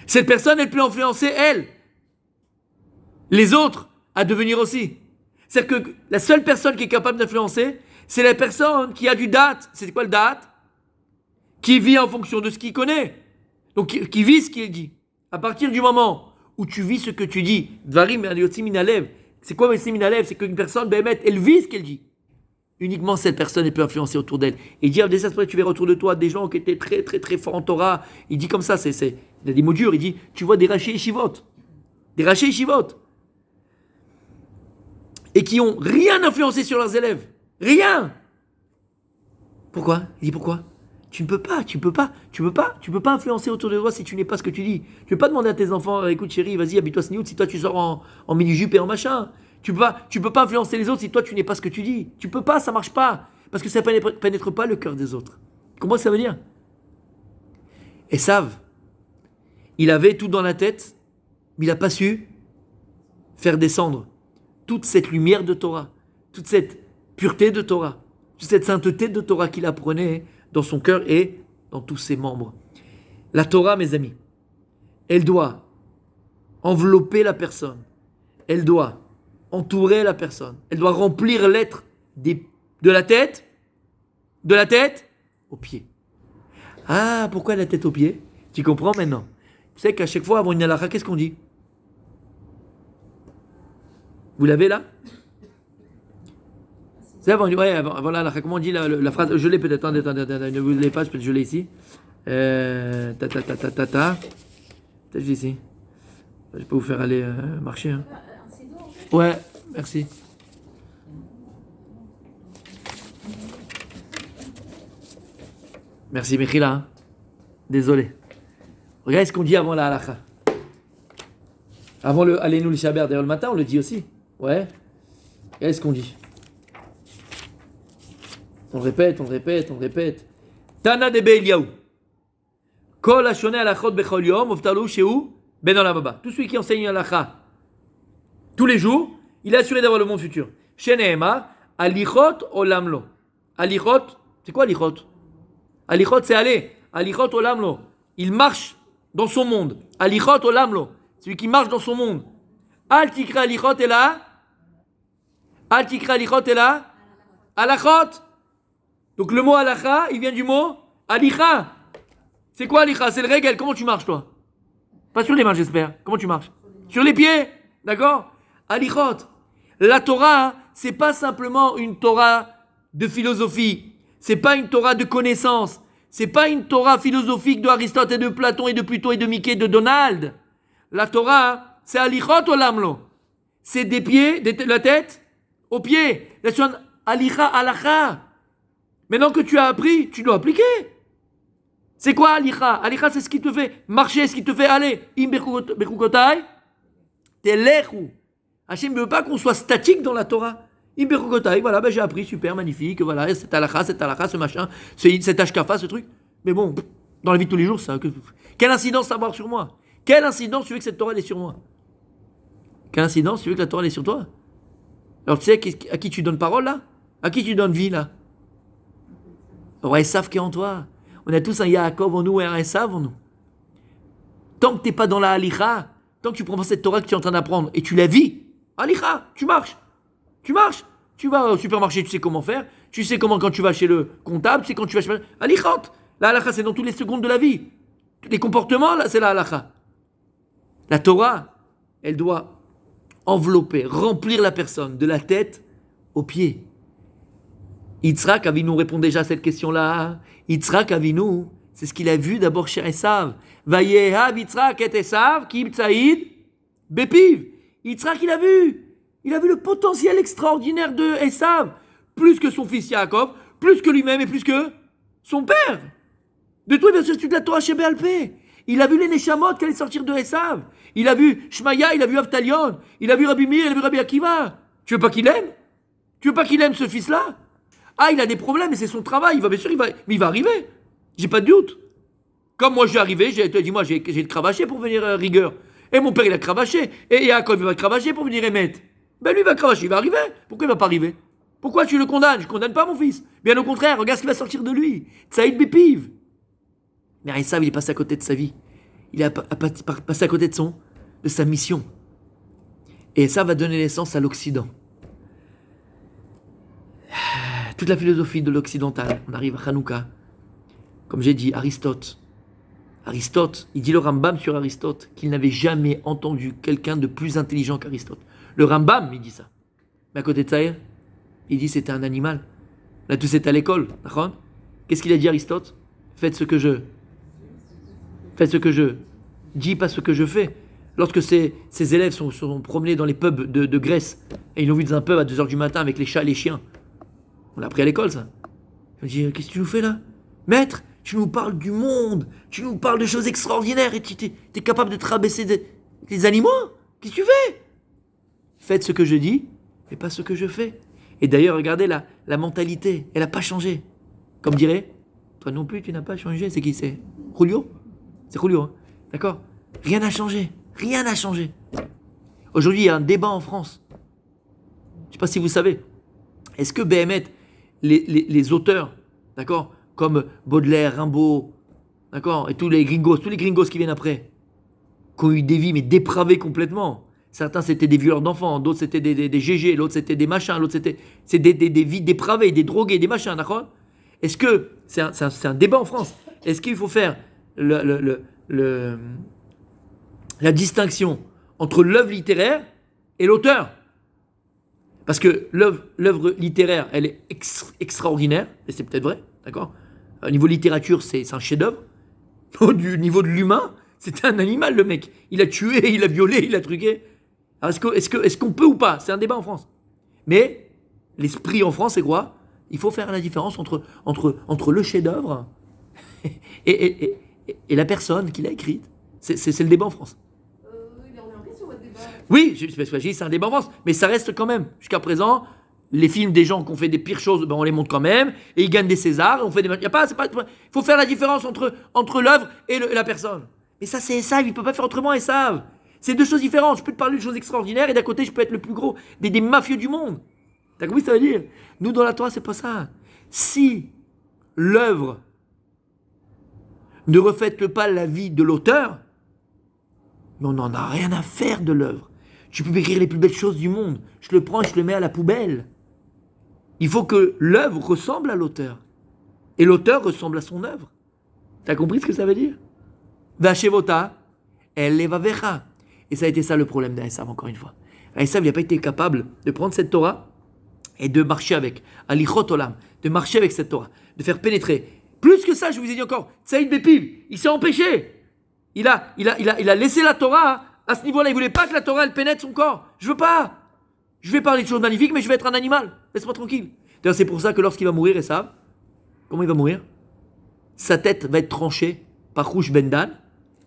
Cette personne, elle peut influencer, elle, les autres, à devenir aussi. C'est-à-dire que la seule personne qui est capable d'influencer, c'est la personne qui a du date. C'est quoi le date? Qui vit en fonction de ce qu'il connaît. Donc, qui vit ce qu'il dit. À partir du moment où tu vis ce que tu dis, Dvarim ayotzim min halev. C'est quoi Messim Minalev? C'est qu'une personne, elle vit ce qu'elle dit. Uniquement cette personne, elle peut influencer autour d'elle. Et il dit, dès ça, tu verras autour de toi des gens qui étaient très, très, très forts en Torah. Il dit comme ça, il a des mots durs. Il dit, tu vois des rachés Yeshivot. Des rachés Yeshivot. Et qui ont rien influencé sur leurs élèves. Rien. Pourquoi? Il dit, pourquoi? Tu ne peux pas influencer autour de toi si tu n'es pas ce que tu dis. Tu ne peux pas demander à tes enfants, écoute chérie, vas-y, habille-toi sniout si toi tu sors en mini-jupe et en machin. Tu peux pas influencer les autres si toi tu n'es pas ce que tu dis. Tu peux pas, ça marche pas. Parce que ça pénètre pas le cœur des autres. Comment ça veut dire? Esav, il avait tout dans la tête, mais il n'a pas su faire descendre toute cette lumière de Torah, toute cette pureté de Torah, toute cette sainteté de Torah qu'il apprenait dans son cœur et dans tous ses membres. La Torah, mes amis, elle doit envelopper la personne, elle doit entourer la personne, elle doit remplir l'être de la tête aux pieds. Ah, pourquoi la tête aux pieds? Tu comprends maintenant? Tu sais qu'à chaque fois avant une halakha, qu'est-ce qu'on dit? Vous l'avez là? C'est avant, ouais, avant la halakha, comment on dit la phrase? Je l'ai peut-être, attendez, ne vous l'avez pas, peut-être je l'ai ici. Peut-être je l'ai ici. Je vais pas vous faire aller marcher. Hein. Ouais, merci. Merci Mechila. Hein. Désolé. Regardez ce qu'on dit avant la halakha. Avant le Allez-nous le Shaber, d'ailleurs le matin on le dit aussi. Ouais. Regardez ce qu'on dit. On le répète. Tana de Eliyahu. Kol hashoneh halachot bechol yom, uftalu shehu ben olam haba. Tout celui qui enseigne halakha tous les jours, il est assuré d'avoir le monde futur. Sheneema, alichot olam lo. Alichot, c'est quoi alichot? Alichot, c'est aller. Alichot olam lo. Il marche dans son monde. Alichot olam lo. Celui qui marche dans son monde. Al tikra alichot ela. Al tikra alichot ela. Alachot. Donc le mot alacha, il vient du mot alicha. C'est quoi alicha? C'est le régel. Comment tu marches toi? Pas sur les mains, j'espère. Comment tu marches? Sur les pieds. D'accord? Alichot. La Torah, c'est pas simplement une Torah de philosophie. C'est pas une Torah de connaissance. C'est pas une Torah philosophique de Aristote et de Platon et de Pluton et de Mickey et de Donald. La Torah, c'est alichot olamlo. C'est des pieds, de la tête aux pieds. La Torah, alicha alacha. Maintenant que tu as appris, tu dois appliquer. C'est quoi alicha? Alicha, c'est ce qui te fait marcher, ce qui te fait aller. Im bechukotai, telechu. Hachem ne veut pas qu'on soit statique dans la Torah. Im bechukotai, voilà, ben j'ai appris, super, magnifique, voilà, cette alacha, ce machin, cet ashkafa, ce truc. Mais bon, dans la vie de tous les jours, ça, quelle incidence ça va avoir sur moi? Quelle incidence tu veux que cette Torah elle est sur moi? Quelle incidence tu veux que la Torah elle est sur toi? Alors tu sais à qui tu donnes parole là? À qui tu donnes vie là? Au Esav qui est en toi. On a tous un Yaakov en nous et un Esav en nous. Tant que tu n'es pas dans la halicha, tant que tu prends pas cette Torah que tu es en train d'apprendre et tu la vis, halicha, tu marches. Tu vas au supermarché, tu sais comment faire. Tu sais comment quand tu vas chez le comptable, tu sais quand tu vas chez le... Halichot. La halacha, c'est dans toutes les secondes de la vie. Les comportements, là, c'est la halacha. La Torah, elle doit envelopper, remplir la personne de la tête aux pieds. Yitzhak Avinu répond déjà à cette question-là. Yitzhak Avinu, c'est ce qu'il a vu d'abord chez Esav. Vayehav Yitzhak et Esav, Kim Tsaïd, Bepiv. Yitzhak, il a vu le potentiel extraordinaire de Esav, plus que son fils Yaakov, plus que lui-même et plus que son père. De tout, il va se suivre la Torah chez Béalpé. Il a vu les Neshamot qui allaient sortir de Esav. Il a vu Shmaya, il a vu Avtalion, il a vu Rabbi Meir, il a vu Rabbi Akiva. Tu veux pas qu'il aime? Tu veux pas qu'il aime ce fils-là? Ah, il a des problèmes, mais c'est son travail. Bien sûr, mais il va arriver. J'ai pas de doute. Comme moi, je vais arriver, j'ai cravaché pour venir rigueur. Et mon père, il a cravaché. Et Yaakov, il va cravacher pour venir émettre. Ben lui, il va cravacher, il va arriver. Pourquoi il va pas arriver? Pourquoi tu le condamnes? Je condamne pas mon fils. Bien au contraire, regarde ce qui va sortir de lui. Tsaïd Bepiv. Mais Esav, il est passé à côté de sa vie. Il est passé à côté de sa mission. Et ça va donner naissance à l'Occident. Toute la philosophie de l'occidental. On arrive à Hanouka. Comme j'ai dit, Aristote, il dit le Rambam sur Aristote qu'il n'avait jamais entendu quelqu'un de plus intelligent qu'Aristote. Le Rambam, il dit ça. Mais à côté de ça, il dit c'était un animal. Là, tout c'est à l'école. Qu'est-ce qu'il a dit Aristote? Faites ce que je dis, pas ce que je fais. Lorsque ces élèves sont promenés dans les pubs de Grèce, et ils l'ont vu dans un pub à 2h du matin avec les chats et les chiens. On l'a appris à l'école, ça. Je me dis, qu'est-ce que tu nous fais là? Maître, tu nous parles du monde, tu nous parles de choses extraordinaires, et tu es capable de te rabaisser des animaux? Qu'est-ce que tu fais? Faites ce que je dis, et pas ce que je fais. Et d'ailleurs, regardez la mentalité, elle n'a pas changé. Comme dirait, toi non plus, tu n'as pas changé. C'est qui c'est? Julio? C'est Julio, hein. D'accord? Rien n'a changé. Rien n'a changé. Aujourd'hui, il y a un débat en France. Je ne sais pas si vous savez. Est-ce que BMT, les auteurs, d'accord, comme Baudelaire, Rimbaud, d'accord, et tous les gringos qui viennent après, qui ont eu des vies mais dépravées complètement. Certains c'était des violeurs d'enfants, d'autres c'était des GG, l'autre c'était des machins, l'autre c'est des vies dépravées, des drogués, des machins, d'accord? Est-ce que, c'est un débat en France, est-ce qu'il faut faire la distinction entre l'œuvre littéraire et l'auteur? Parce que l'œuvre littéraire, elle est extraordinaire, et c'est peut-être vrai, d'accord? Au niveau littérature, c'est un chef-d'œuvre. Au niveau de l'humain, c'est un animal, le mec. Il a tué, il a violé, il a truqué. Alors est-ce qu'on peut ou pas? C'est un débat en France. Mais l'esprit en France, c'est quoi? Il faut faire la différence entre le chef-d'œuvre et la personne qui l'a écrite. C'est le débat en France. Il est remarqué sur votre débat. Oui, c'est un débat en France, mais ça reste quand même. Jusqu'à présent, les films des gens qui ont fait des pires choses, ben on les montre quand même, et ils gagnent des Césars, on fait des... Il faut faire la différence entre l'œuvre et la personne. Mais ça, c'est Esav, il ne peut pas faire autrement, Esav. C'est deux choses différentes. Je peux te parler de choses extraordinaires, et d'à côté, je peux être le plus gros des mafieux du monde. T'as compris ce que ça veut dire? Nous, dans la Torah, c'est pas ça. Si l'œuvre ne reflète pas la vie de l'auteur, mais on n'en a rien à faire de l'œuvre. Tu peux écrire les plus belles choses du monde. Je le prends et je le mets à la poubelle. Il faut que l'œuvre ressemble à l'auteur. Et l'auteur ressemble à son œuvre. T'as compris ce que ça veut dire? Vachevota, elle levavecha. Et ça a été ça le problème d'Aesav, encore une fois. Aesav, il n'a pas été capable de prendre cette Torah et de marcher avec. Alichot olam, de marcher avec cette Torah, de faire pénétrer. Plus que ça, je vous ai dit encore, Saïd Bépiv, il s'est empêché. Il a laissé la Torah à ce niveau-là. Il ne voulait pas que la Torah, elle pénètre son corps. Je veux pas. Je vais parler de choses magnifiques, mais je vais être un animal. Laisse-moi tranquille. D'ailleurs, c'est pour ça que lorsqu'il va mourir, Esav, comment il va mourir? Sa tête va être tranchée par Rouch Bendan.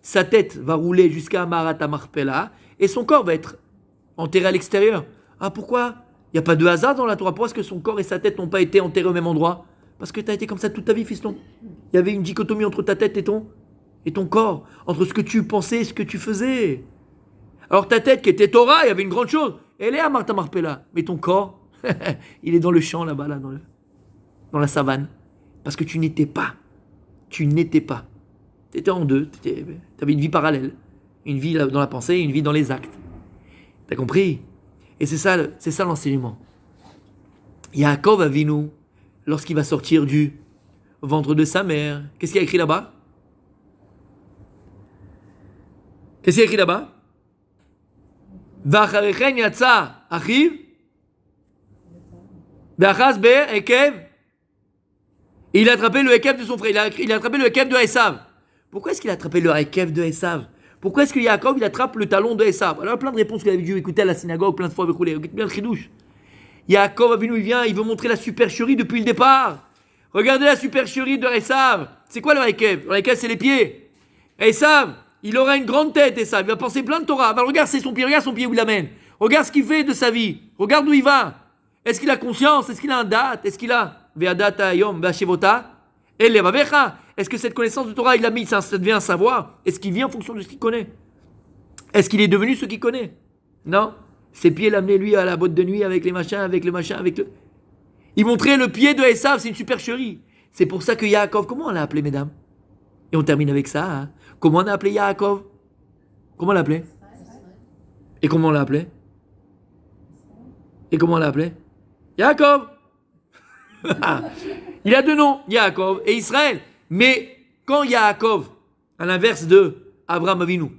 Sa tête va rouler jusqu'à Marat Marpella. Et son corps va être enterré à l'extérieur. Ah, pourquoi? Il n'y a pas de hasard dans la Torah. Pourquoi est-ce que son corps et sa tête n'ont pas été enterrés au même endroit? Parce que tu as été comme ça toute ta vie, fiston. Il y avait une dichotomie entre ta tête et ton corps. Entre ce que tu pensais et ce que tu faisais. Alors ta tête qui était Torah, il y avait une grande chose. Elle est à Martha Marpella. Mais ton corps, il est dans le champ là-bas, là, dans la savane. Parce que tu n'étais pas. Tu n'étais pas. Tu étais en deux. Tu avais une vie parallèle. Une vie dans la pensée et une vie dans les actes. T'as compris? Et c'est ça l'enseignement. Yaakov Avinu, lorsqu'il va sortir du ventre de sa mère, qu'est-ce qu'il y a écrit là-bas? Qu'est-ce qu'il y a écrit là-bas? Vacharechen yatsa achiv be'achaz be'ekev. Il a attrapé le ekev de son frère. Il a attrapé le ekev de Esav. Pourquoi est-ce qu'il a attrapé le ekev de Esav? Pourquoi est-ce que Yaakov il attrape le talon de Esav? Alors plein de réponses que vous avez dû écouter à la synagogue plein de fois. Écoutez bien le chidouche. Yaakov Avinu il vient, il veut montrer la supercherie depuis le départ. Regardez la supercherie de Esav. C'est quoi le ekev? Le ekev c'est les pieds. Esav, il aura une grande tête, Esav. Il va penser plein de Torah. Alors, regarde son pied où il l'amène. Regarde ce qu'il fait de sa vie. Regarde où il va. Est-ce qu'il a conscience? Est-ce qu'il a un date? Est-ce qu'il a Ve'adata yom ve'ashevota elevavecha? Est-ce que cette connaissance de Torah, il l'a mis, ça devient un savoir? Est-ce qu'il vient en fonction de ce qu'il connaît? Est-ce qu'il est devenu ce qu'il connaît? Non. Ses pieds l'amenaient lui à la boîte de nuit avec les machins, avec le machin, avec le... Il montrait le pied de Esav, c'est une supercherie. C'est pour ça que Yaakov, comment on l'a appelé, mesdames? Et on termine avec ça. Hein? Comment on a appelé Yaakov? Comment on l'a appelé? Et comment on l'a appelé? Et comment on l'a appelé? Yaakov. Il a deux noms, Yaakov et Israël. Mais quand Yaakov, à l'inverse de Abraham Avinu,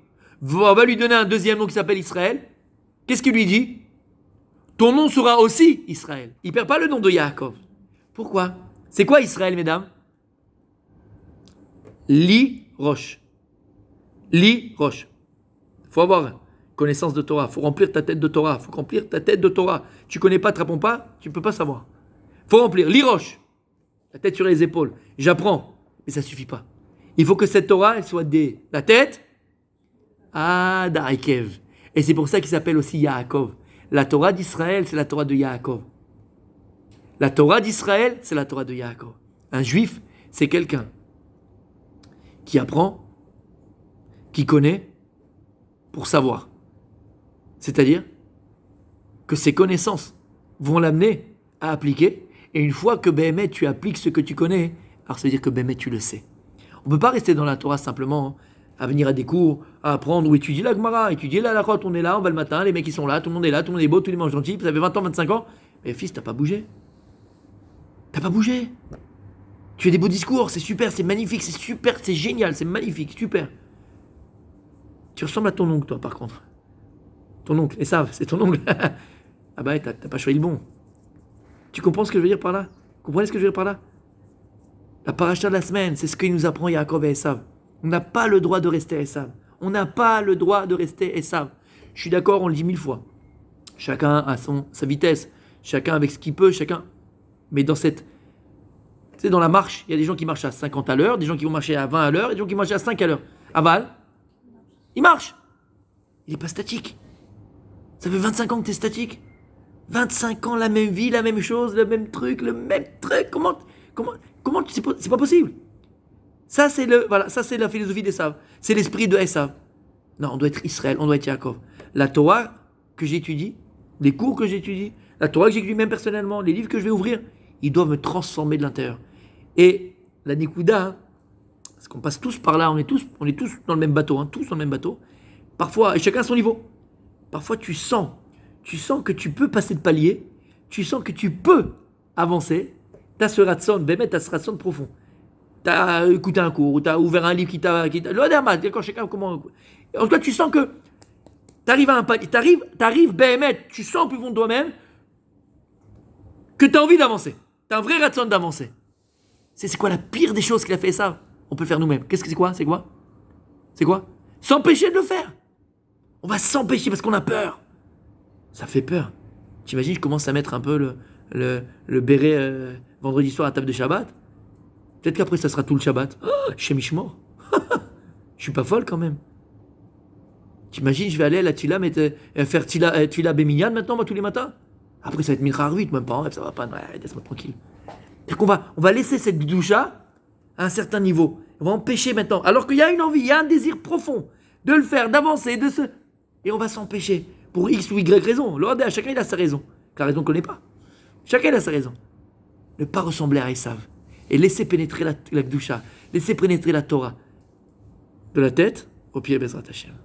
va lui donner un deuxième nom qui s'appelle Israël, qu'est-ce qu'il lui dit? Ton nom sera aussi Israël. Il ne perd pas le nom de Yaakov. Pourquoi? C'est quoi Israël, mesdames? Li Roche. Li Roche. Il faut avoir connaissance de Torah. Il faut remplir ta tête de Torah. Il faut remplir ta tête de Torah. Tu ne connais pas, tu ne réponds pas, tu ne peux pas savoir. Il faut remplir. Li Roche. La tête sur les épaules. J'apprends. Mais ça ne suffit pas. Il faut que cette Torah, elle soit la tête à Daikev. Et c'est pour ça qu'il s'appelle aussi Yaakov. La Torah d'Israël, c'est la Torah de Yaakov. La Torah d'Israël, c'est la Torah de Yaakov. Un juif, c'est quelqu'un qui apprend qui connaît pour savoir. C'est-à-dire que ses connaissances vont l'amener à appliquer. Et une fois que Béhémet, tu appliques ce que tu connais, alors ça veut dire que Béhémet, tu le sais. On ne peut pas rester dans la Torah simplement à venir à des cours, à apprendre ou étudier la Gemara, étudier la Halachot. On est là, on va le matin, les mecs ils sont là, tout le monde est là, tout le monde est beau, tout le monde est gentil. Ça fait 20 ans, 25 ans. Mais fils, t'as pas bougé. T'as pas bougé. Tu fais des beaux discours, c'est super, c'est magnifique, c'est super, c'est génial, c'est magnifique, super. Tu ressembles à ton oncle, toi, par contre. Ton oncle, et ça, c'est ton oncle. Ah bah, t'as pas choisi le bon. Tu comprends ce que je veux dire par là? Vous comprenez ce que je veux dire par là? La paracha de la semaine, c'est ce qu'il nous apprend Yaakov et Esav. On n'a pas le droit de rester Esav. On n'a pas le droit de rester Esav. Je suis d'accord, on le dit 1000 fois. Chacun a sa vitesse, chacun avec ce qu'il peut, chacun. Mais dans cette... Tu sais, dans la marche, il y a des gens qui marchent à 50 à l'heure, des gens qui vont marcher à 20 à l'heure, et des gens qui marchent à 5 à l'heure. Aval, il marche. Il n'est pas statique. Ça fait 25 ans que tu es statique. 25 ans, la même vie, la même chose, le même truc. Comment c'est pas possible. Ça, c'est la philosophie d'Esav. C'est l'esprit de Esav. Non, on doit être Israël, on doit être Yaakov. La Torah que j'étudie, les cours que j'étudie, la Torah que j'étudie même personnellement, les livres que je vais ouvrir, ils doivent me transformer de l'intérieur. Et la Nikuda, hein, parce qu'on passe tous par là, on est tous dans le même bateau, hein, tous dans le même bateau. Parfois, et chacun à son niveau. Parfois, tu sens que tu peux passer de palier, tu sens que tu peux avancer. Tu as ce ratson, tu as ce ratson profond. Tu as écouté un cours, ou tu as ouvert un livre qui t'a. D'accord, chacun comment. En tout cas, tu sens que tu arrives à un palier, tu arrives, tu sens au plus fond de toi-même que tu as envie d'avancer. Tu as un vrai ratson d'avancer. C'est quoi la pire des choses qu'il a fait ça? On peut le faire nous-mêmes. C'est quoi? C'est quoi? S'empêcher de le faire. On va s'empêcher parce qu'on a peur. Ça fait peur. T'imagines, je commence à mettre un peu le béret vendredi soir à table de Shabbat. Peut-être qu'après, ça sera tout le Shabbat. Oh, chez Mishmor. Je suis pas folle quand même. T'imagines, je vais aller à la Tila, faire Tila Béminyan maintenant, moi, tous les matins. Après, ça va être Mincha Arvit, même pas en rêve, ça va pas. Ouais, laisse-moi tranquille. C'est-à-dire on va laisser cette doucha à un certain niveau. On va empêcher maintenant. Alors qu'il y a une envie, il y a un désir profond de le faire, d'avancer, et on va s'empêcher. Pour X ou Y raison. À chacun il a sa raison. La raison qu'on ne connaît pas. Chacun il a sa raison. Ne pas ressembler à Esav. Et laisser pénétrer la Gdusha. Laisser pénétrer la Torah. De la tête au pied, Bezrat Hashem.